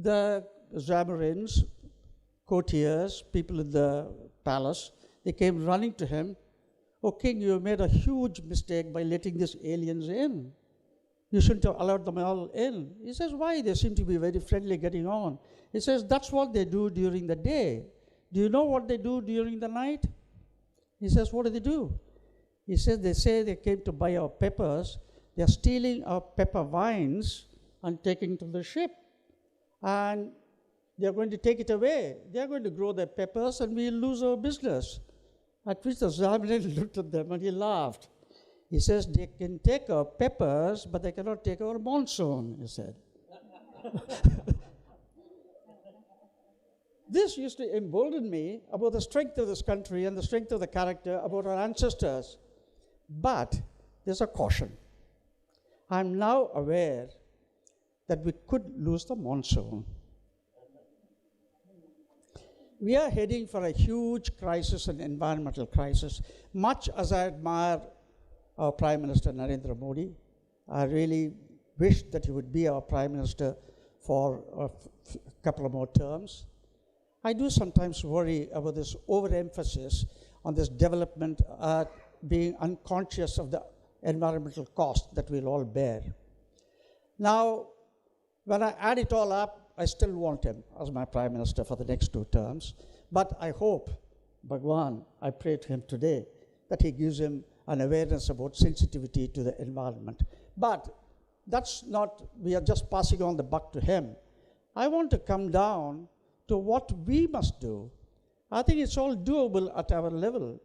the Zamarins, courtiers, people in the palace, they came running to him. "Oh, king, you made a huge mistake by letting these aliens in. You shouldn't have allowed them all in." He says, "Why? They seem to be very friendly getting on." He says, "That's what they do during the day. Do you know what they do during the night?" He says, "What do they do?" He says, "They say they came to buy our peppers. They are stealing our pepper vines and taking to the ship. And they are going to take it away. They are going to grow their peppers and we'll lose our business." At which the Zamarin looked at them and he laughed. He says, "They can take our peppers, but they cannot take our monsoon," he said. This used to embolden me about the strength of this country and the strength of the character about our ancestors. But there's a caution. I'm now aware that we could lose the monsoon. We are heading for a huge crisis, an environmental crisis. Much as I admire our Prime Minister Narendra Modi, I really wish that he would be our Prime Minister for a couple of more terms. I do sometimes worry about this overemphasis on this development, being unconscious of the environmental cost that we'll all bear. Now, when I add it all up, I still want him as my Prime Minister for the next 2 terms. But I hope, Bhagwan, I pray to him today, that he gives him an awareness about sensitivity to the environment. But that's not, we are just passing on the buck to him. I want to come down to what we must do. I think it's all doable at our level.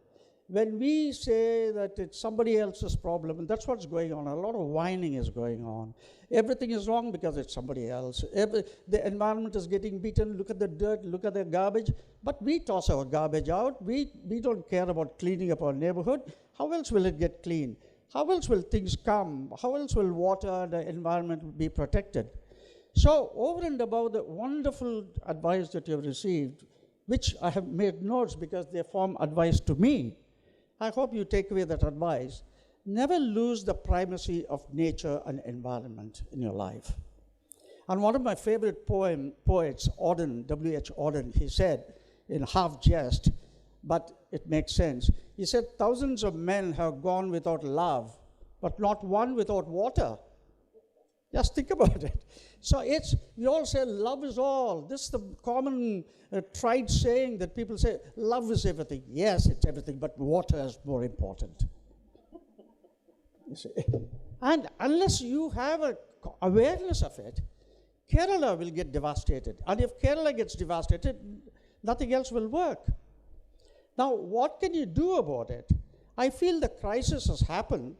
When we say that it's somebody else's problem, and that's what's going on, a lot of whining is going on. Everything is wrong because it's somebody else. The environment is getting beaten. Look at the dirt, look at the garbage. But we toss our garbage out. We don't care about cleaning up our neighborhood. How else will it get clean? How else will things come? How else will water and the environment be protected? So over and above the wonderful advice that you have received, which I have made notes because they form advice to me, I hope you take away that advice. Never lose the primacy of nature and environment in your life. And one of my favorite poets, Auden, W.H. Auden, he said, in half jest, but it makes sense. He said, "Thousands of men have gone without love, but not one without water." Just think about it. So we all say love is all. This is the common tried saying that people say, love is everything. Yes, it's everything, but water is more important. You see? And unless you have an awareness of it, Kerala will get devastated. And if Kerala gets devastated, nothing else will work. Now, what can you do about it? I feel the crisis has happened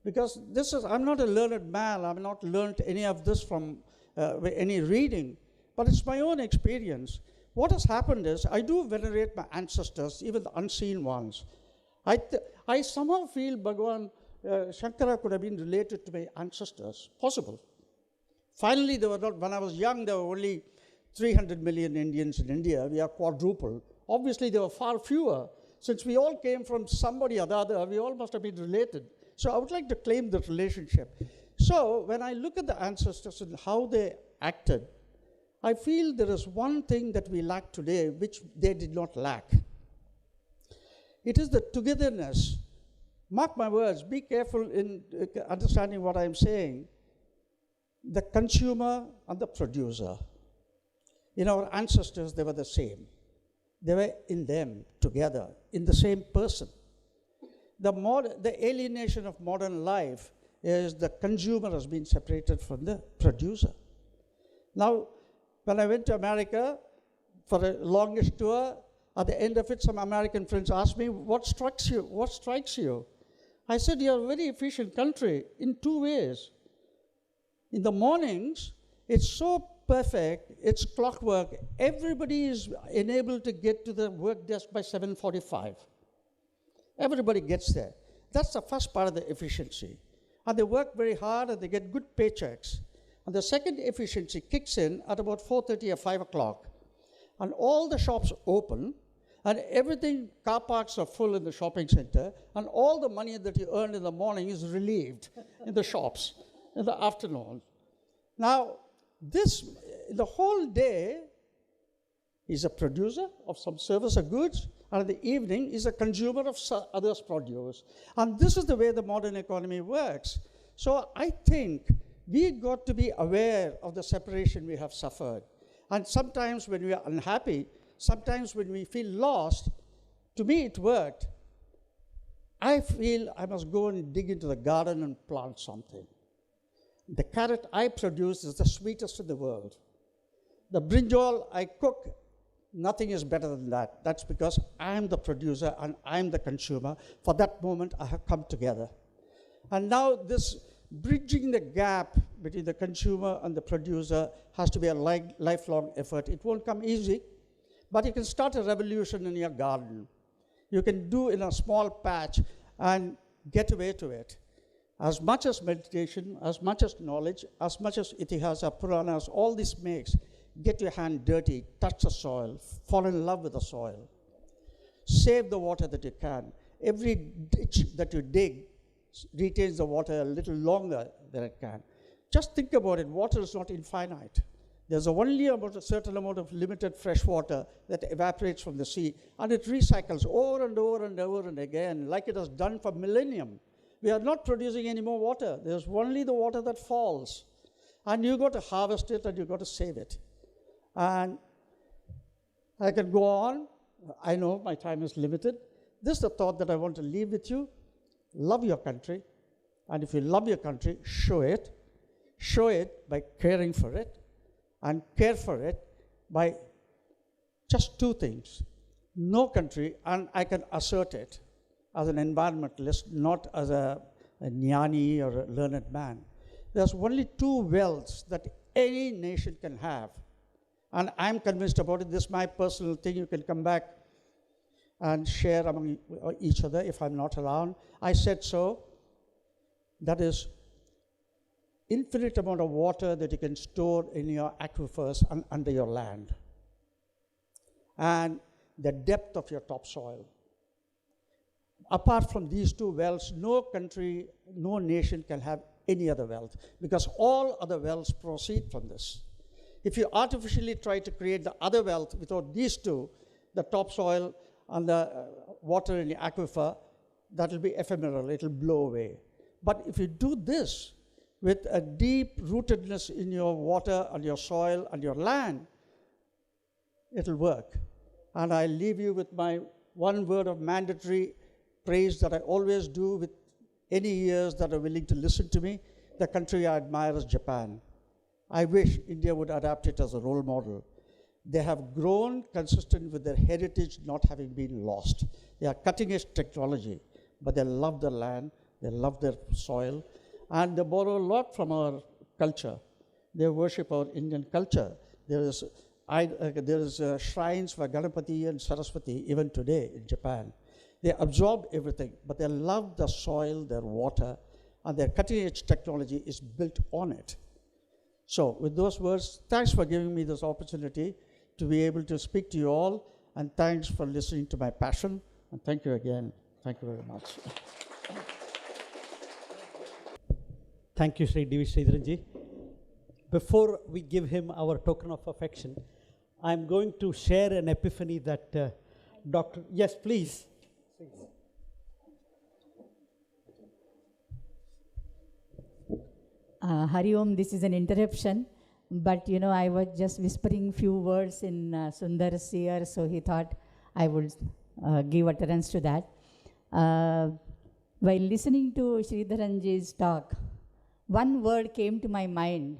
because I'm not a learned man. I've not learned any of this from any reading, but it's my own experience. What has happened is I do venerate my ancestors, even the unseen ones. I somehow feel Bhagavan Shankara could have been related to my ancestors. Possible. Finally, there were not, when I was young, there were only 300 million Indians in India. We are quadruple. Obviously, there were far fewer. Since we all came from somebody or the other, we all must have been related. So I would like to claim that relationship. So when I look at the ancestors and how they acted, I feel there is one thing that we lack today, which they did not lack. It is the togetherness. Mark my words, be careful in understanding what I'm saying. The consumer and the producer. In our ancestors, they were the same. They were in them together, in the same person. The alienation of modern life is the consumer has been separated from the producer. Now, when I went to America for a longish tour, at the end of it, some American friends asked me, what strikes you? What strikes you? I said, you're a very efficient country in 2 ways. In the mornings, it's so perfect, it's clockwork. Everybody is enabled to get to the work desk by 7:45. Everybody gets there. That's the first part of the efficiency. And they work very hard and they get good paychecks. And the second efficiency kicks in at about 4:30 or 5 o'clock. And all the shops open, and everything, car parks are full in the shopping center, and all the money that you earn in the morning is relieved in the shops in the afternoon. Now, the whole day, he's a producer of some service or goods, and in the evening, he's a consumer of others' produce. And this is the way the modern economy works. So I think we got to be aware of the separation we have suffered. And sometimes when we are unhappy, sometimes when we feel lost, to me it worked. I feel I must go and dig into the garden and plant something. The carrot I produce is the sweetest in the world. The brinjal I cook, nothing is better than that. That's because I'm the producer and I'm the consumer. For that moment, I have come together. And now this bridging the gap between the consumer and the producer has to be a lifelong effort. It won't come easy, but you can start a revolution in your garden. You can do in a small patch and get away to it. As much as meditation, as much as knowledge, as much as itihasa, Puranas, all this makes, get your hand dirty, touch the soil, fall in love with the soil. Save the water that you can. Every ditch that you dig retains the water a little longer than it can. Just think about it, water is not infinite. There's only about a certain amount of limited fresh water that evaporates from the sea, and it recycles over and over and over and again, like it has done for millennium. We are not producing any more water. There's only the water that falls. And you've got to harvest it and you've got to save it. And I can go on. I know my time is limited. This is the thought that I want to leave with you. Love your country. And if you love your country, show it. Show it by caring for it. And care for it by just two things. No country, and I can assert it as an environmentalist, not as a jnani or a learned man. There's only two wealths that any nation can have. And I'm convinced about it. This is my personal thing. You can come back and share among each other if I'm not around. I said so. That is infinite amount of water that you can store in your aquifers and under your land. And the depth of your topsoil. Apart from these two wells, no country, no nation can have any other wealth, because all other wells proceed from this. If you artificially try to create the other wealth without these two, the topsoil and the water in the aquifer, that will be ephemeral, it will blow away. But if you do this with a deep rootedness in your water and your soil and your land, it will work. And I leave you with my one word of mandatory praise that I always do with any ears that are willing to listen to me. The country I admire is Japan. I wish India would adapt it as a role model. They have grown consistent with their heritage not having been lost. They are cutting edge technology, but they love their land, they love their soil, and they borrow a lot from our culture. They worship our Indian culture. There is shrines for Ganapati and Saraswati even today in Japan. They absorb everything, but they love the soil, their water, and their cutting edge technology is built on it. So with those words, thanks for giving me this opportunity to be able to speak to you all, and thanks for listening to my passion, and thank you again. Thank you very much. Thank you, Sri D.V. Sridharanji. Before we give him our token of affection, I'm going to share an epiphany that Dr. Yes, please. Hari Om, this is an interruption, but I was just whispering few words in Sundar's ear, so he thought I would give utterance to that. While listening to Sridharanji's talk, one word came to my mind.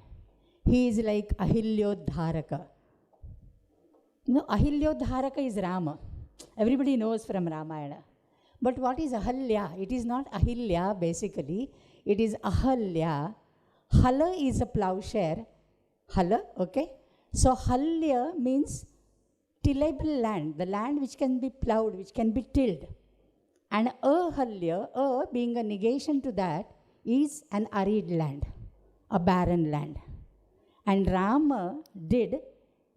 He is like Ahilyodharaka. Ahilyodharaka is Rama. Everybody knows from Ramayana. But what is Ahalya? It is not Ahilya basically. It is Ahalya. Hala is a plowshare. Hala, okay? So halya means tillable land, the land which can be plowed, which can be tilled. And ahalya, being a negation to that, is an arid land, a barren land. And Rama did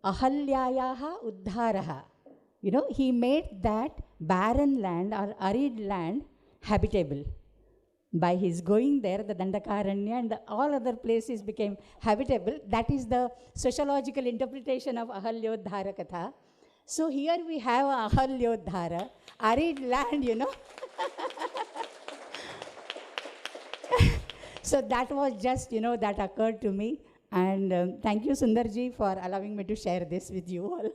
ahalyayaha uddharaha. You know, he made that barren land or arid land habitable. By his going there, the Dandakaranya and all other places became habitable. That is the sociological interpretation of Ahalyodhara Katha. So here we have Ahalyodhara, arid land, you know. So that was just, you know, that occurred to me. And thank you, Sundarji, for allowing me to share this with you all.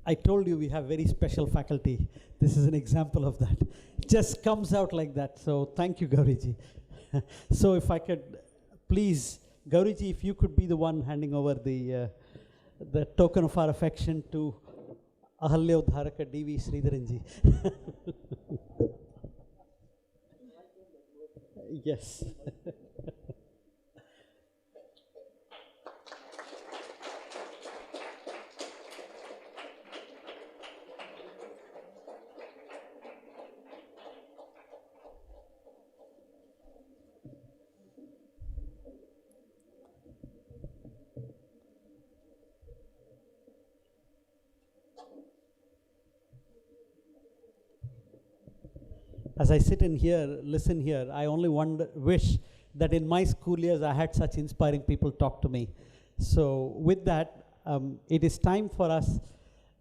I told you we have very special faculty. This is an example of that. Just comes out like that. So thank you, Gauriji. So if I could, please, Gauriji, if you could be the one handing over the token of our affection to Ahalyodharaka D.V. Sridharanji. Yes. As I sit in here, listen here, I only wish that in my school years I had such inspiring people talk to me. So with that, it is time for us.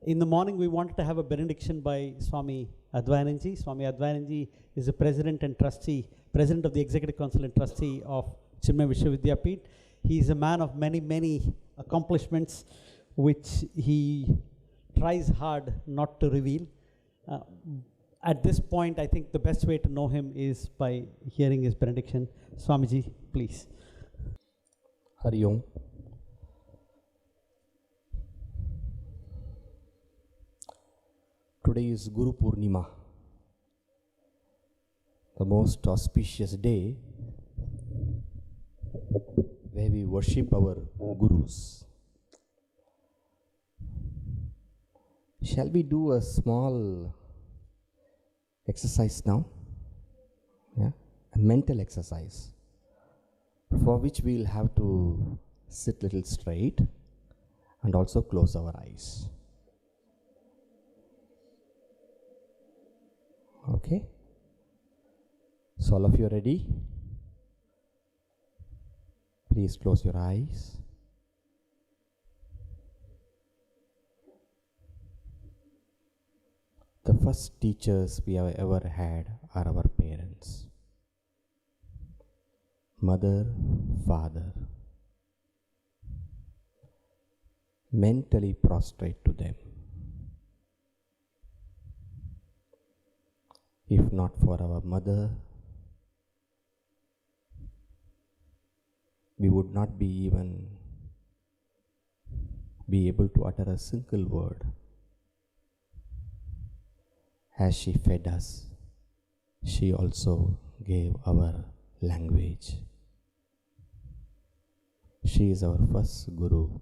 In the morning we wanted to have a benediction by Swami Advayananda. Swami Advayananda is the President and Trustee, President of the Executive Council and Trustee of Chinmaya Vishwavidyapeeth. He is a man of many, many accomplishments which he tries hard not to reveal. At this point, I think the best way to know him is by hearing his benediction. Swamiji, please. Hari Om. Today is Guru Purnima, the most auspicious day where we worship our Gurus. Shall we do a small exercise now? Yeah, a mental exercise for which we'll have to sit little straight and also close our eyes. Okay? So all of you ready? Please close your eyes. The first teachers we have ever had are our parents. Mother, father. Mentally prostrate to them. If not for our mother, we would not be even be able to utter a single word. As she fed us, she also gave our language. She is our first Guru.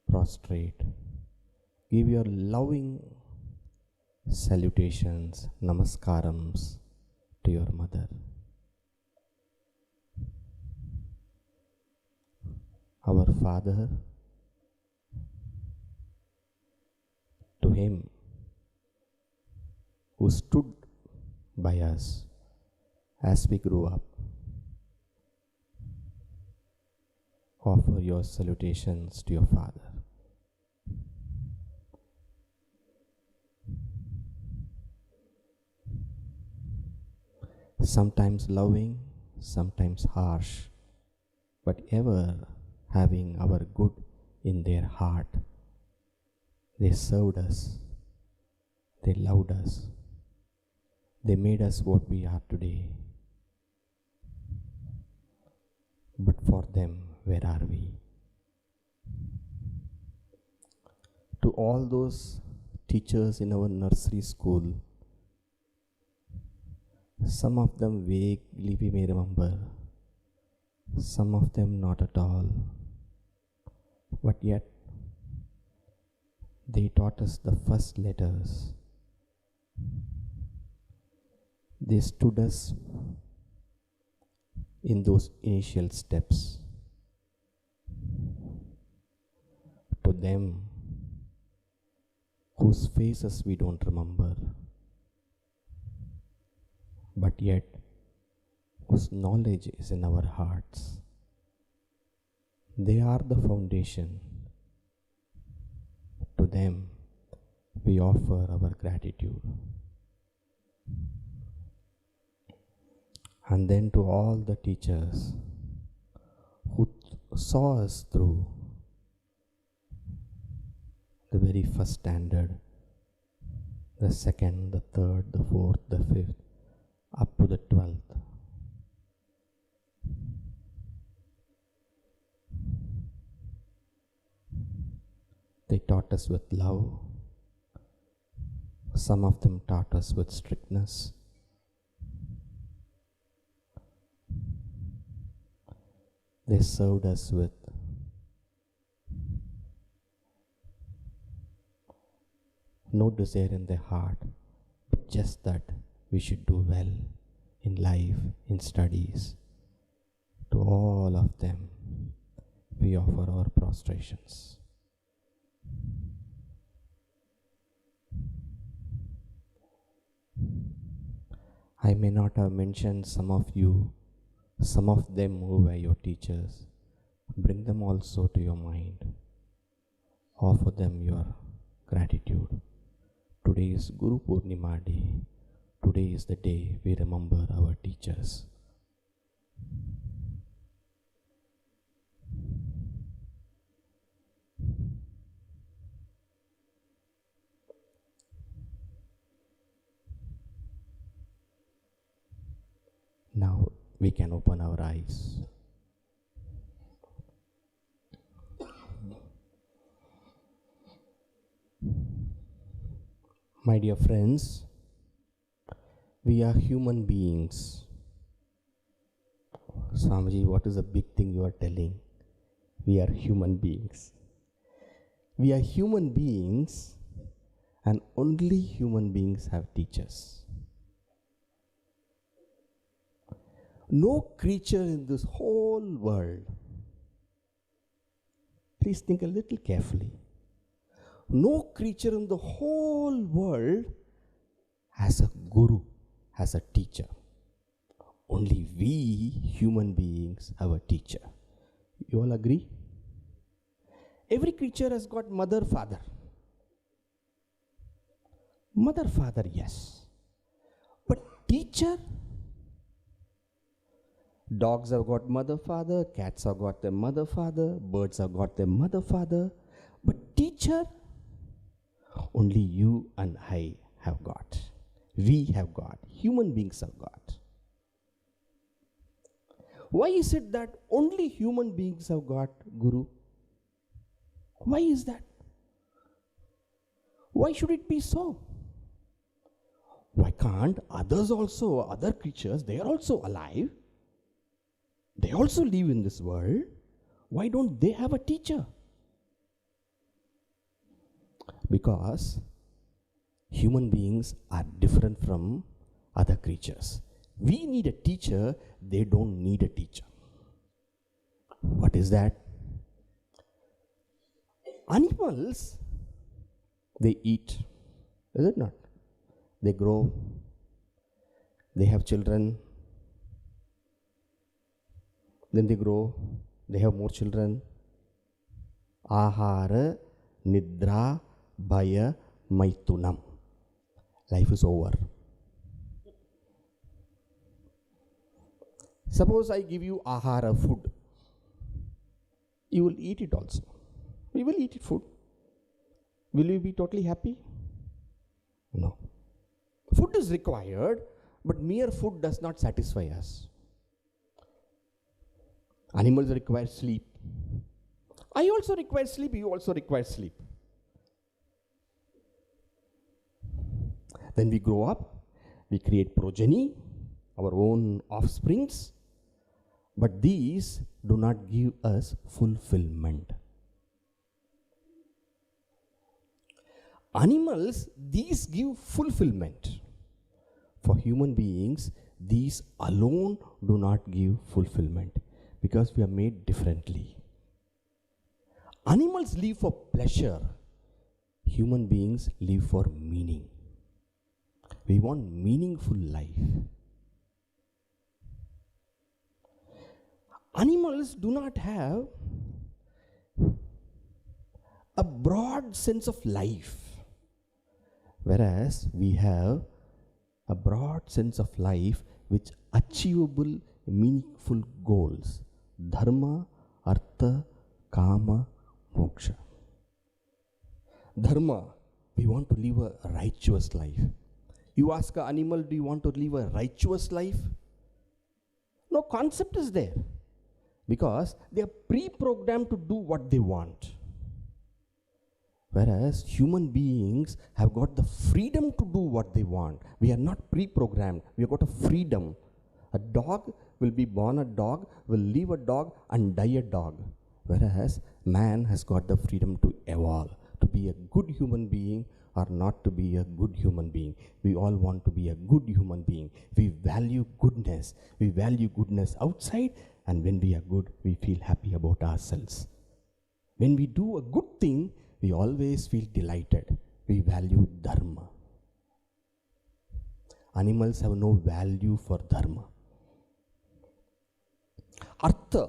Prostrate. Give your loving salutations, namaskarams to your mother. Our father, to him who stood by us as we grew up, offer your salutations to your father. Sometimes loving, sometimes harsh, but ever having our good in their heart. They served us, they loved us, they made us what we are today. But for them, where are we? To all those teachers in our nursery school, some of them vaguely we may remember, some of them not at all, but yet they taught us the first letters. They stood us in those initial steps. To them, whose faces we don't remember, but yet whose knowledge is in our hearts. They are the foundation. To them, we offer our gratitude. And then to all the teachers who saw us through the very first standard, the second, the third, the fourth, the fifth, up to the 12th. They taught us with love. Some of them taught us with strictness. They served us with no desire in their heart, but just that we should do well in life, in studies. To all of them, we offer our prostrations. I may not have mentioned some of you, some of them who were your teachers. Bring them also to your mind. Offer them your gratitude. Today is Guru Purnima day. Today is the day we remember our teachers. Now we can open our eyes. My dear friends, we are human beings. Swamiji, what is the big thing you are telling? We are human beings. We are human beings, and only human beings have teachers. No creature in this whole world, please think a little carefully, no creature in the whole world has a guru, has a teacher. Only we human beings have a teacher. You all agree? Every creature has got mother, father. Mother, father, yes. But teacher? Dogs have got mother, father, cats have got their mother, father, birds have got their mother, father. But teacher? Only you and I have got. We have got. Human beings have got. Why is it that only human beings have got Guru? Why is that? Why should it be so? Why can't others also, other creatures, they are also alive? They also live in this world. Why don't they have a teacher? Because human beings are different from other creatures. We need a teacher, they don't need a teacher. What is that? Animals, they eat, is it not? They grow, they have children, then they grow, they have more children. Ahara, nidra, bhaya, maitunam. Life is over. Suppose I give you ahara, food. You will eat it also. We will eat it food. Will you be totally happy? No. Food is required, but mere food does not satisfy us. Animals require sleep. I also require sleep, you also require sleep. Then we grow up, we create progeny, our own offsprings. But these do not give us fulfillment. Animals, these give fulfillment. For human beings, these alone do not give fulfillment because we are made differently. Animals live for pleasure. Human beings live for meaning. We want meaningful life. Animals do not have a broad sense of life, whereas we have a broad sense of life with achievable, meaningful goals. Dharma, Artha, Kama, Moksha. Dharma, we want to live a righteous life. You ask an animal, do you want to live a righteous life? No concept is there. Because they are pre-programmed to do what they want. Whereas human beings have got the freedom to do what they want. We are not pre-programmed. We have got a freedom. A dog will be born a dog, will live a dog and die a dog. Whereas man has got the freedom to evolve, to be a good human being or not to be a good human being. We all want to be a good human being. We value goodness. We value goodness outside, and when we are good, we feel happy about ourselves. When we do a good thing, we always feel delighted. We value dharma. Animals have no value for dharma. Artha,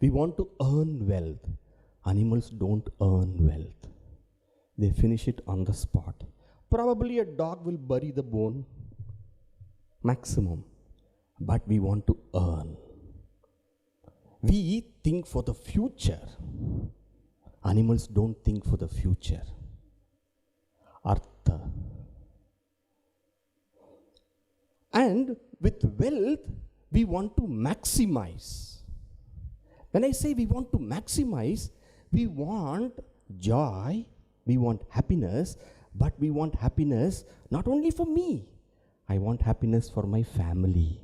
we want to earn wealth. Animals don't earn wealth. They finish it on the spot. Probably a dog will bury the bone, maximum. But we want to earn. We think for the future. Animals don't think for the future. Artha. And with wealth, we want to maximize. When I say we want to maximize, we want joy, we want happiness, but we want happiness not only for me. I want happiness for my family.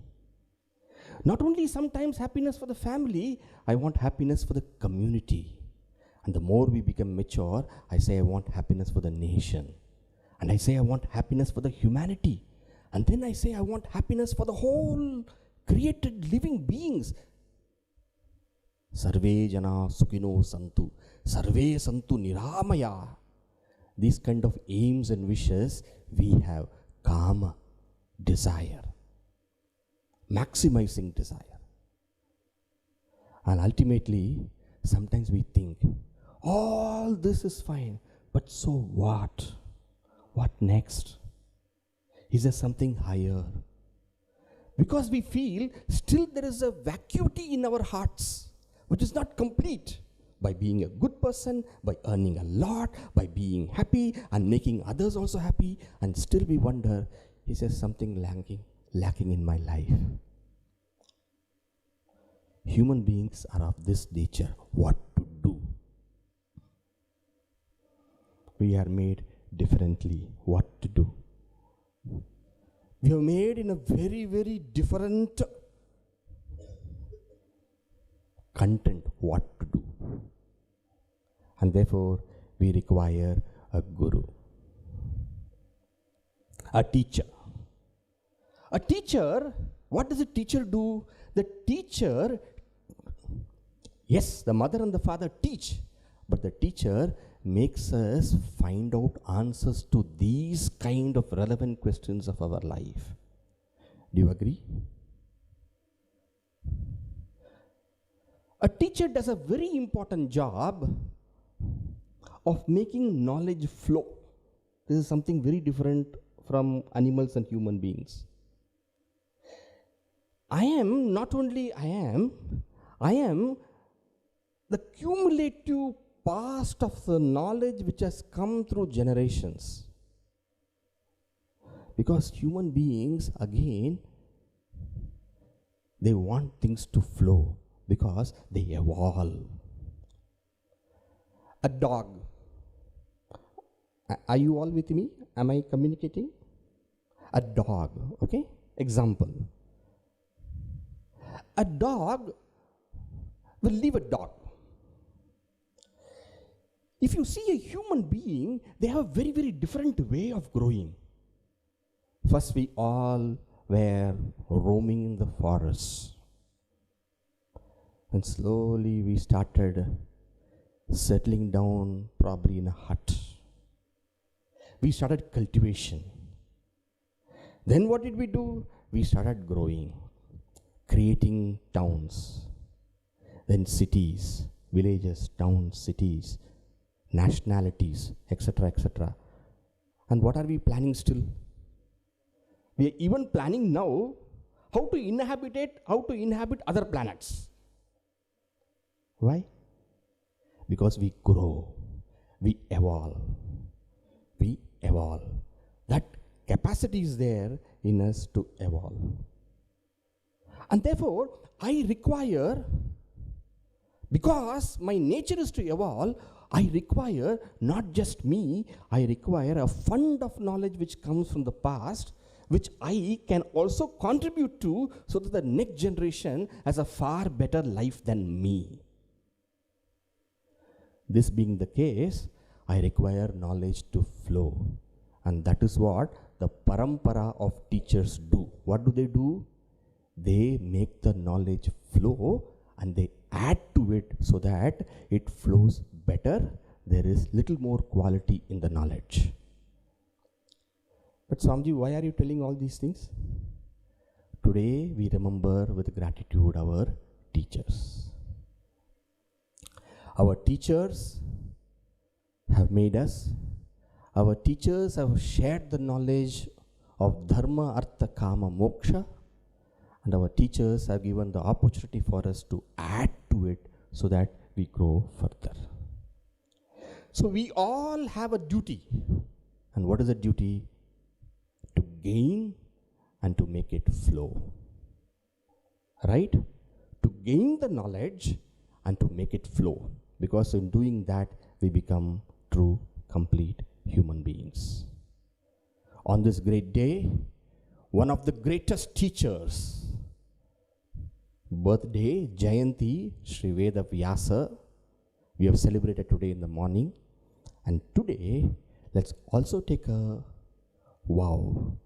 Not only sometimes happiness for the family, I want happiness for the community. And the more we become mature, I say I want happiness for the nation. And I say I want happiness for the humanity. And then I say I want happiness for the whole created living beings. Sarve jana sukhino santu, sarve santu niramaya. These kind of aims and wishes we have. Kama, desire. Maximizing desire. And ultimately, sometimes we think, all this is fine, but so what? What next? Is there something higher? Because we feel still there is a vacuity in our hearts, which is not complete. By being a good person, by earning a lot, by being happy and making others also happy, and still we wonder, is there something lacking in my life? Human beings are of this nature. What to do? We are made differently. What to do? We are made in a very, very different content. What to do? And therefore, we require a guru, a teacher. A teacher, what does a teacher do? The teacher, yes, the mother and the father teach, but the teacher makes us find out answers to these kind of relevant questions of our life. Do you agree? A teacher does a very important job of making knowledge flow. This is something very different from animals and human beings. I am the cumulative past of the knowledge which has come through generations. Because human beings, again, they want things to flow because they evolve. A dog. Are you all with me? Am I communicating? A dog, okay? Example. A dog will leave a dog. If you see a human being, they have a very, very different way of growing. First, we all were roaming in the forest. And slowly we started settling down, probably in a hut. We started cultivation. Then what did we do? We started growing, creating towns, then cities, villages, towns, cities, nationalities, etc., etc. And what are we planning still? We are even planning now how to inhabit other planets. Why? Because we grow, we evolve. That capacity is there in us to evolve. And therefore, I require, because my nature is to evolve, I require not just me, I require a fund of knowledge which comes from the past, which I can also contribute to, so that the next generation has a far better life than me. This being the case, I require knowledge to flow. And that is what the parampara of teachers do. What do? They make the knowledge flow and they add to it so that it flows better. There is little more quality in the knowledge. But Swamiji, why are you telling all these things? Today we remember with gratitude our teachers. Our teachers have made us. Our teachers have shared the knowledge of Dharma, Artha, Kama, Moksha. And our teachers have given the opportunity for us to add to it so that we grow further. So we all have a duty. And what is the duty? To gain and to make it flow. Right? To gain the knowledge and to make it flow. Because in doing that, we become true, complete human beings. On this great day, one of the greatest teachers, birthday, Jayanti, Sri Veda Vyasa, we have celebrated today in the morning. And today, let's also take a vow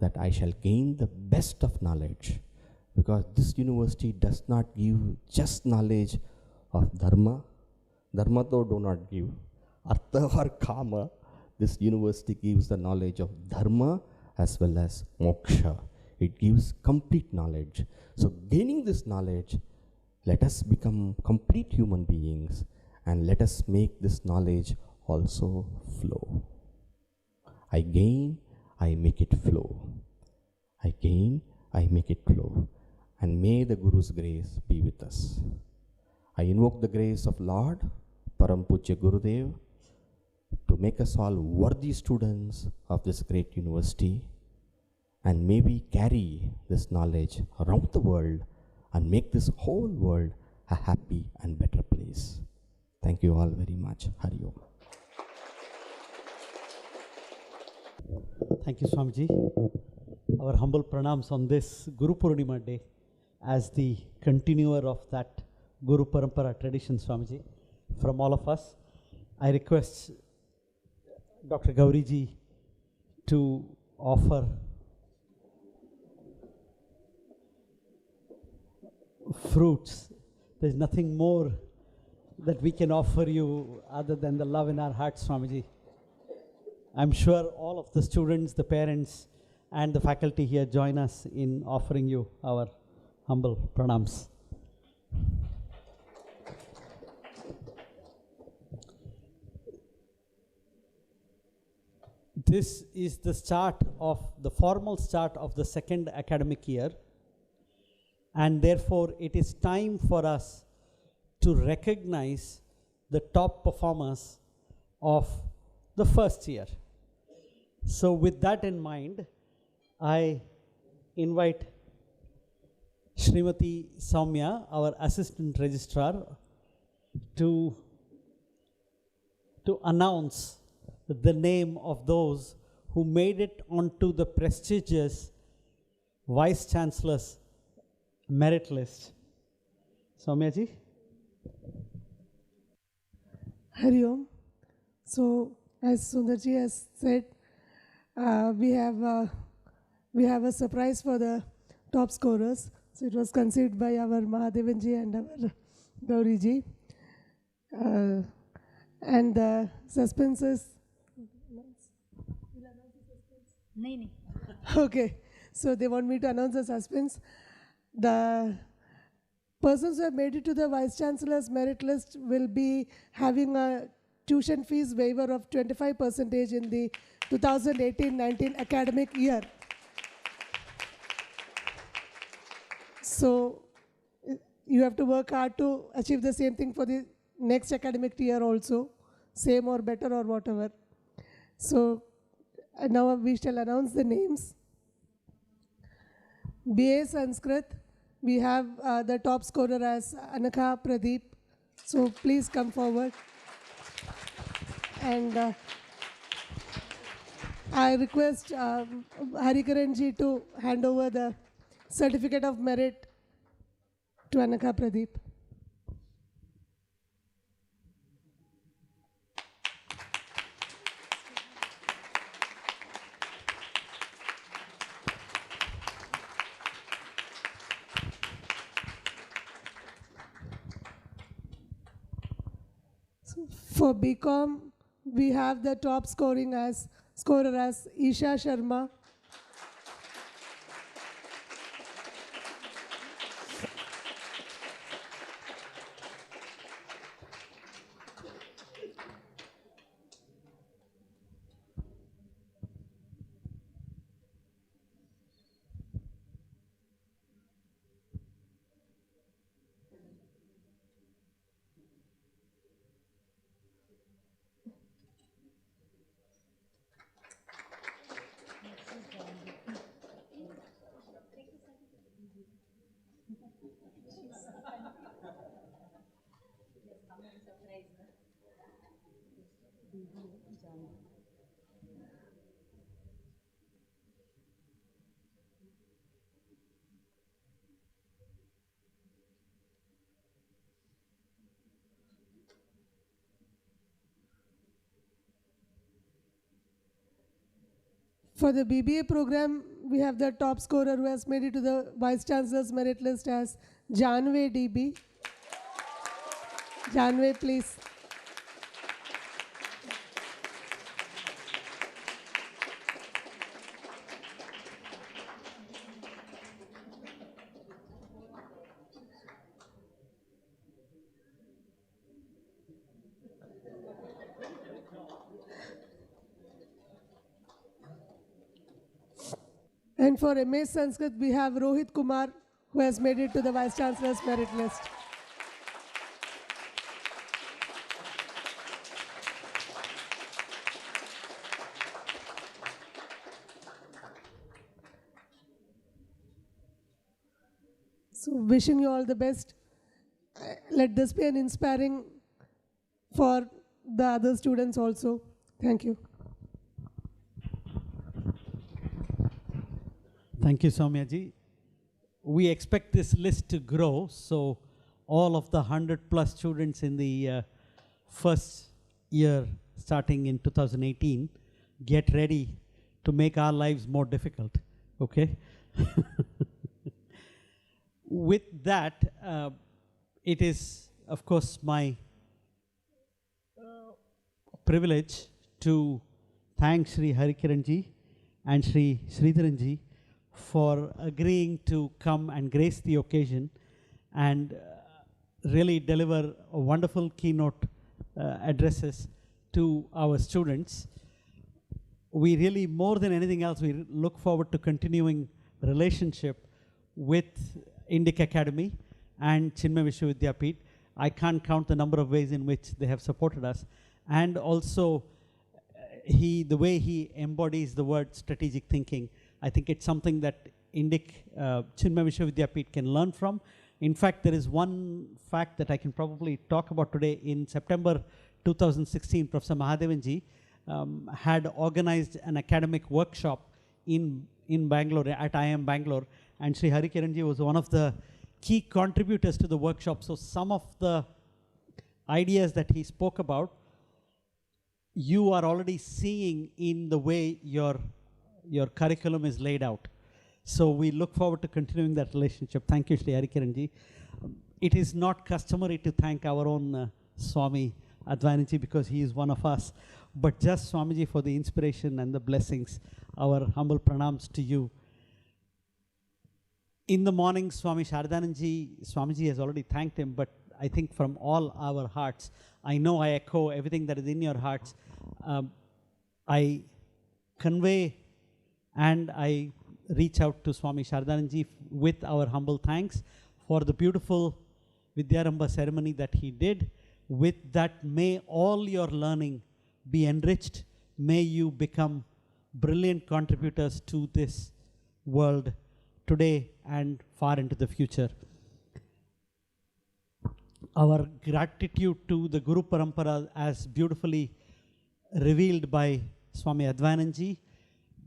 that I shall gain the best of knowledge, because this university does not give just knowledge of Dharma. Dharma though do not give. Artha or Kama, this university gives the knowledge of Dharma as well as Moksha. It gives complete knowledge. So gaining this knowledge, let us become complete human beings and let us make this knowledge also flow. I gain, I make it flow. I gain, I make it flow. And may the Guru's grace be with us. I invoke the grace of Lord, Param Pujya Gurudev, to make us all worthy students of this great university, and may we carry this knowledge around the world and make this whole world a happy and better place. Thank you all very much. Hari Om. Thank you, Swamiji. Our humble pranams on this Guru Purnima day as the continuer of that Guru Parampara tradition, Swamiji. From all of us, I request Dr. Gauri ji to offer fruits. There's nothing more that we can offer you other than the love in our hearts, Swamiji. I'm sure all of the students, the parents, and the faculty here join us in offering you our humble pranams. This is the formal start of the second academic year, and therefore it is time for us to recognize the top performers of the first year. So with that in mind, I invite Srimati Soumya, our Assistant Registrar, to announce the name of those who made it onto the prestigious Vice Chancellor's merit list. Soumya ji? Hari Om. So, as Sundarji has said, we have a surprise for the top scorers. So it was conceived by our Mahadevan ji and our Gauri ji. And the suspense is... Okay, so they want me to announce the suspense. The persons who have made it to the Vice Chancellor's merit list will be having a tuition fees waiver of 25% in the 2018-19 academic year. So you have to work hard to achieve the same thing for the next academic year also, same or better or whatever. So now we shall announce the names. BA Sanskrit, we have the top scorer as Anakha Pradeep. So please come forward. And I request Hari Kiran ji to hand over the certificate of merit to Anakha Pradeep. For BCom, we have the top scorer as Isha Sharma. For the BBA program, we have the top scorer who has made it to the Vice Chancellor's merit list as Janve DB. Janve, please. And for MA Sanskrit, we have Rohit Kumar, who has made it to the Vice Chancellor's merit list. So wishing you all the best. Let this be an inspiring for the other students also. Thank you. Thank you, Soumya ji. We expect this list to grow, so all of the 100+ students in the first year starting in 2018, get ready to make our lives more difficult, okay? With that, it is, of course, my privilege to thank Sri Hari Kiran ji and Sri Sridharan ji for agreeing to come and grace the occasion and really deliver a wonderful keynote addresses to our students. We really, more than anything else, we look forward to continuing relationship with Indic Academy and Chinmaya Vishwavidyapeeth. I can't count the number of ways in which they have supported us. And also, the way he embodies the word strategic thinking, I think it's something that Indic, Chinmaya Vishwavidyapeeth can learn from. In fact, there is one fact that I can probably talk about today. In September 2016, Professor Mahadevan ji had organized an academic workshop in Bangalore, at IIM Bangalore, and Sri Hari Kiran ji was one of the key contributors to the workshop. So some of the ideas that he spoke about, you are already seeing in the way your curriculum is laid out. So we look forward to continuing that relationship. Thank you, Sri Hari Kiran ji. It is not customary to thank our own Swami Advayananda ji because he is one of us, but just Swamiji for the inspiration and the blessings. Our humble pranams to you. In the morning, Swami Sridharan ji, Swamiji has already thanked him, but I think from all our hearts, I know I echo everything that is in your hearts. I convey and I reach out to Swami Sridharan ji with our humble thanks for the beautiful Vidyarambha ceremony that he did. With that, may all your learning be enriched. May you become brilliant contributors to this world today and far into the future. Our gratitude to the Guru Parampara as beautifully revealed by Swami Advayananda ji.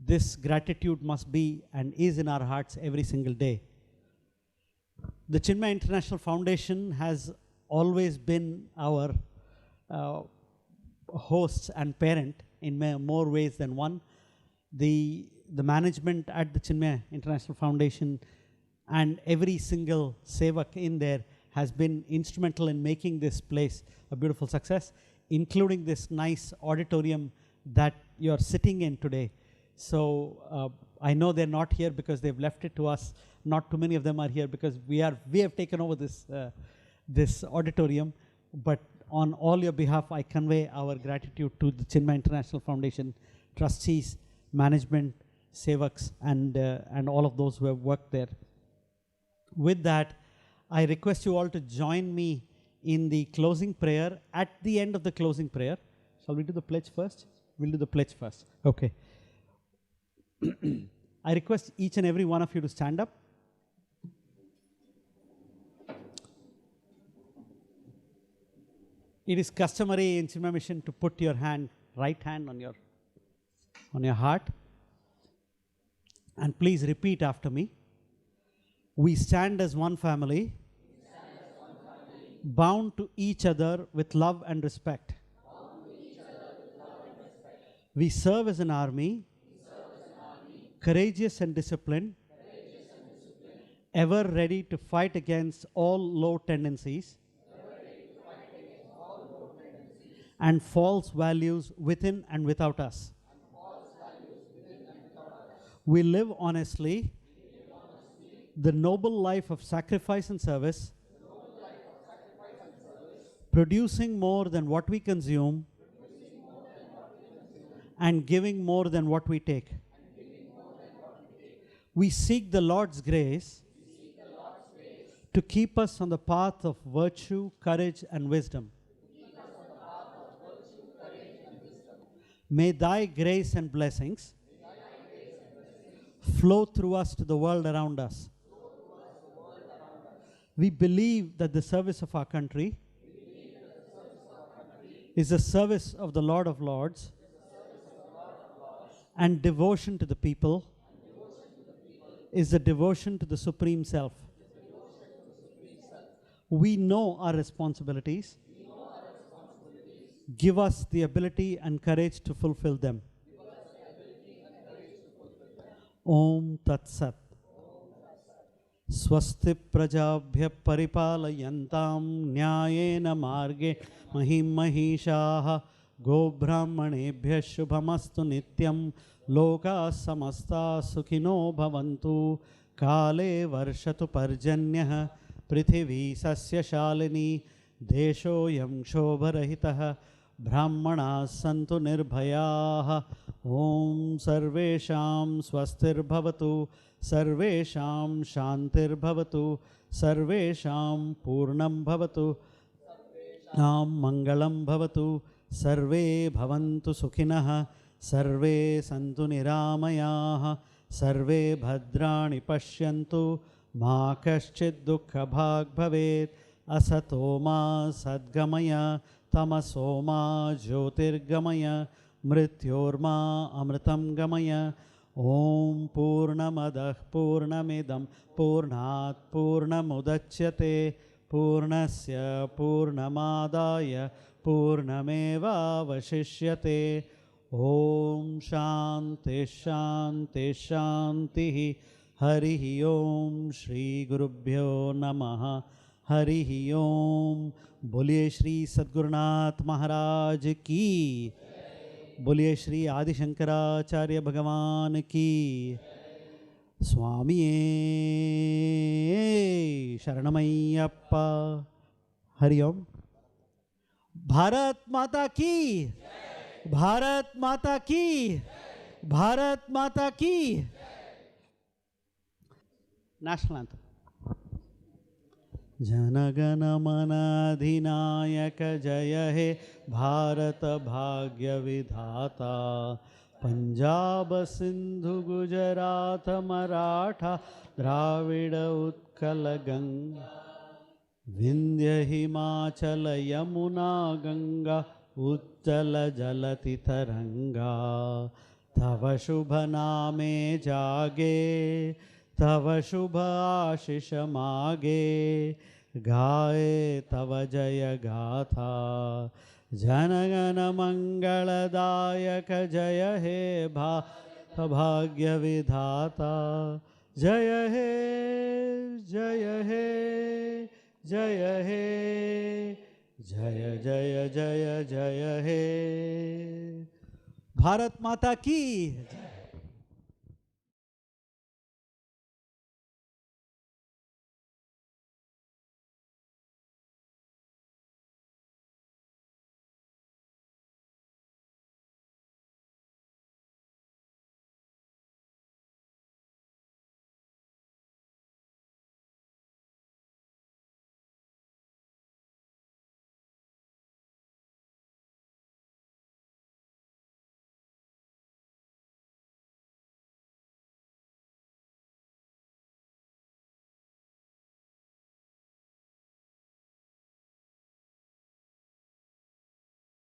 This gratitude must be and is in our hearts every single day. The Chinmaya International Foundation has always been our host and parent in more ways than one. The management at the Chinmaya International Foundation and every single sevak in there has been instrumental in making this place a beautiful success, including this nice auditorium that you're sitting in today. So I know they're not here because they've left it to us. Not too many of them are here because we have taken over this auditorium. But on all your behalf, I convey our gratitude to the Chinmaya International Foundation trustees, management, sevaks, and all of those who have worked there. With that, I request you all to join me in the closing prayer. At the end of the closing prayer, shall we do the pledge first? We'll do the pledge first. Okay. I request each and every one of you to stand up. It is customary in Chinmaya Mission to put your right hand on your heart. And please repeat after me. We stand as one family, bound to each other with love and respect. We serve as an army, courageous and disciplined, ever ready to fight against all low tendencies and false values within and without us. We live honestly the noble life of sacrifice and service, producing more than what we consume and giving more than what we take. We seek the Lord's grace to keep us on the path of virtue, courage, and wisdom. May thy grace and blessings flow through us to the world around us. We believe that the service of our country is the service of the Lord of Lords, and devotion to the people is the devotion to the Supreme Self. We know our responsibilities. Give us the ability and courage to fulfill them. Om Tat Sat. Swasti prajabhya paripalayantam nyayena marge mahim mahishaha go brahmanebhya shubhamastu nityam loka samasta sukhino bhavantu kale varshatu parjanyah prithvi sasya shalini desho yam shobharahitah brahmana santu nirbhayaah. Om sarvesham swastir bhavatu sarvesham shantir bhavatu sarvesham purnam bhavatu nam mangalam bhavatu sarve bhavantu sukhinah sarve santu niramayah sarve bhadrani pashyantu ma kaschid dukkha bhag bhavet asato ma sadgamaya tamasoma jyotirgamaya mrityorma amritam gamaya. ॐ पूर्णमदः पूर्णमिदं पूर्णात् पूर्णमुदच्यते पूर्णस्य पूर्णमादाय पूर्णमेवावशिष्यते ॐ शान्ति शान्ति शान्तिः हरिः ॐ श्री गुरुभ्यो नमः हरिः ॐ बोलिए श्री सद्गुरुनाथ महाराज की बोलिए श्री आदि शंकराचार्य भगवान की स्वामी शरणमय्यप्पा हरि ओम भारत माता की भारत माता की भारत माता की नेशनल एंथम जनगण मन अधिनायक जय हे भारत भाग्य विधाता पंजाब सिंधु गुजरात मराठा द्राविड़ उत्कल गंगा विंध्य हिमाचल यमुना गंगा उत्तल जलति तरंगा तव शुभ नामे जागे तव शुभ आशीष मागे गाए तव जय गाथा जनगण मंगलदायक जय हे भाग्य विधाता जय हे जय हे जय हे जय जय जय जय हे भारत माता की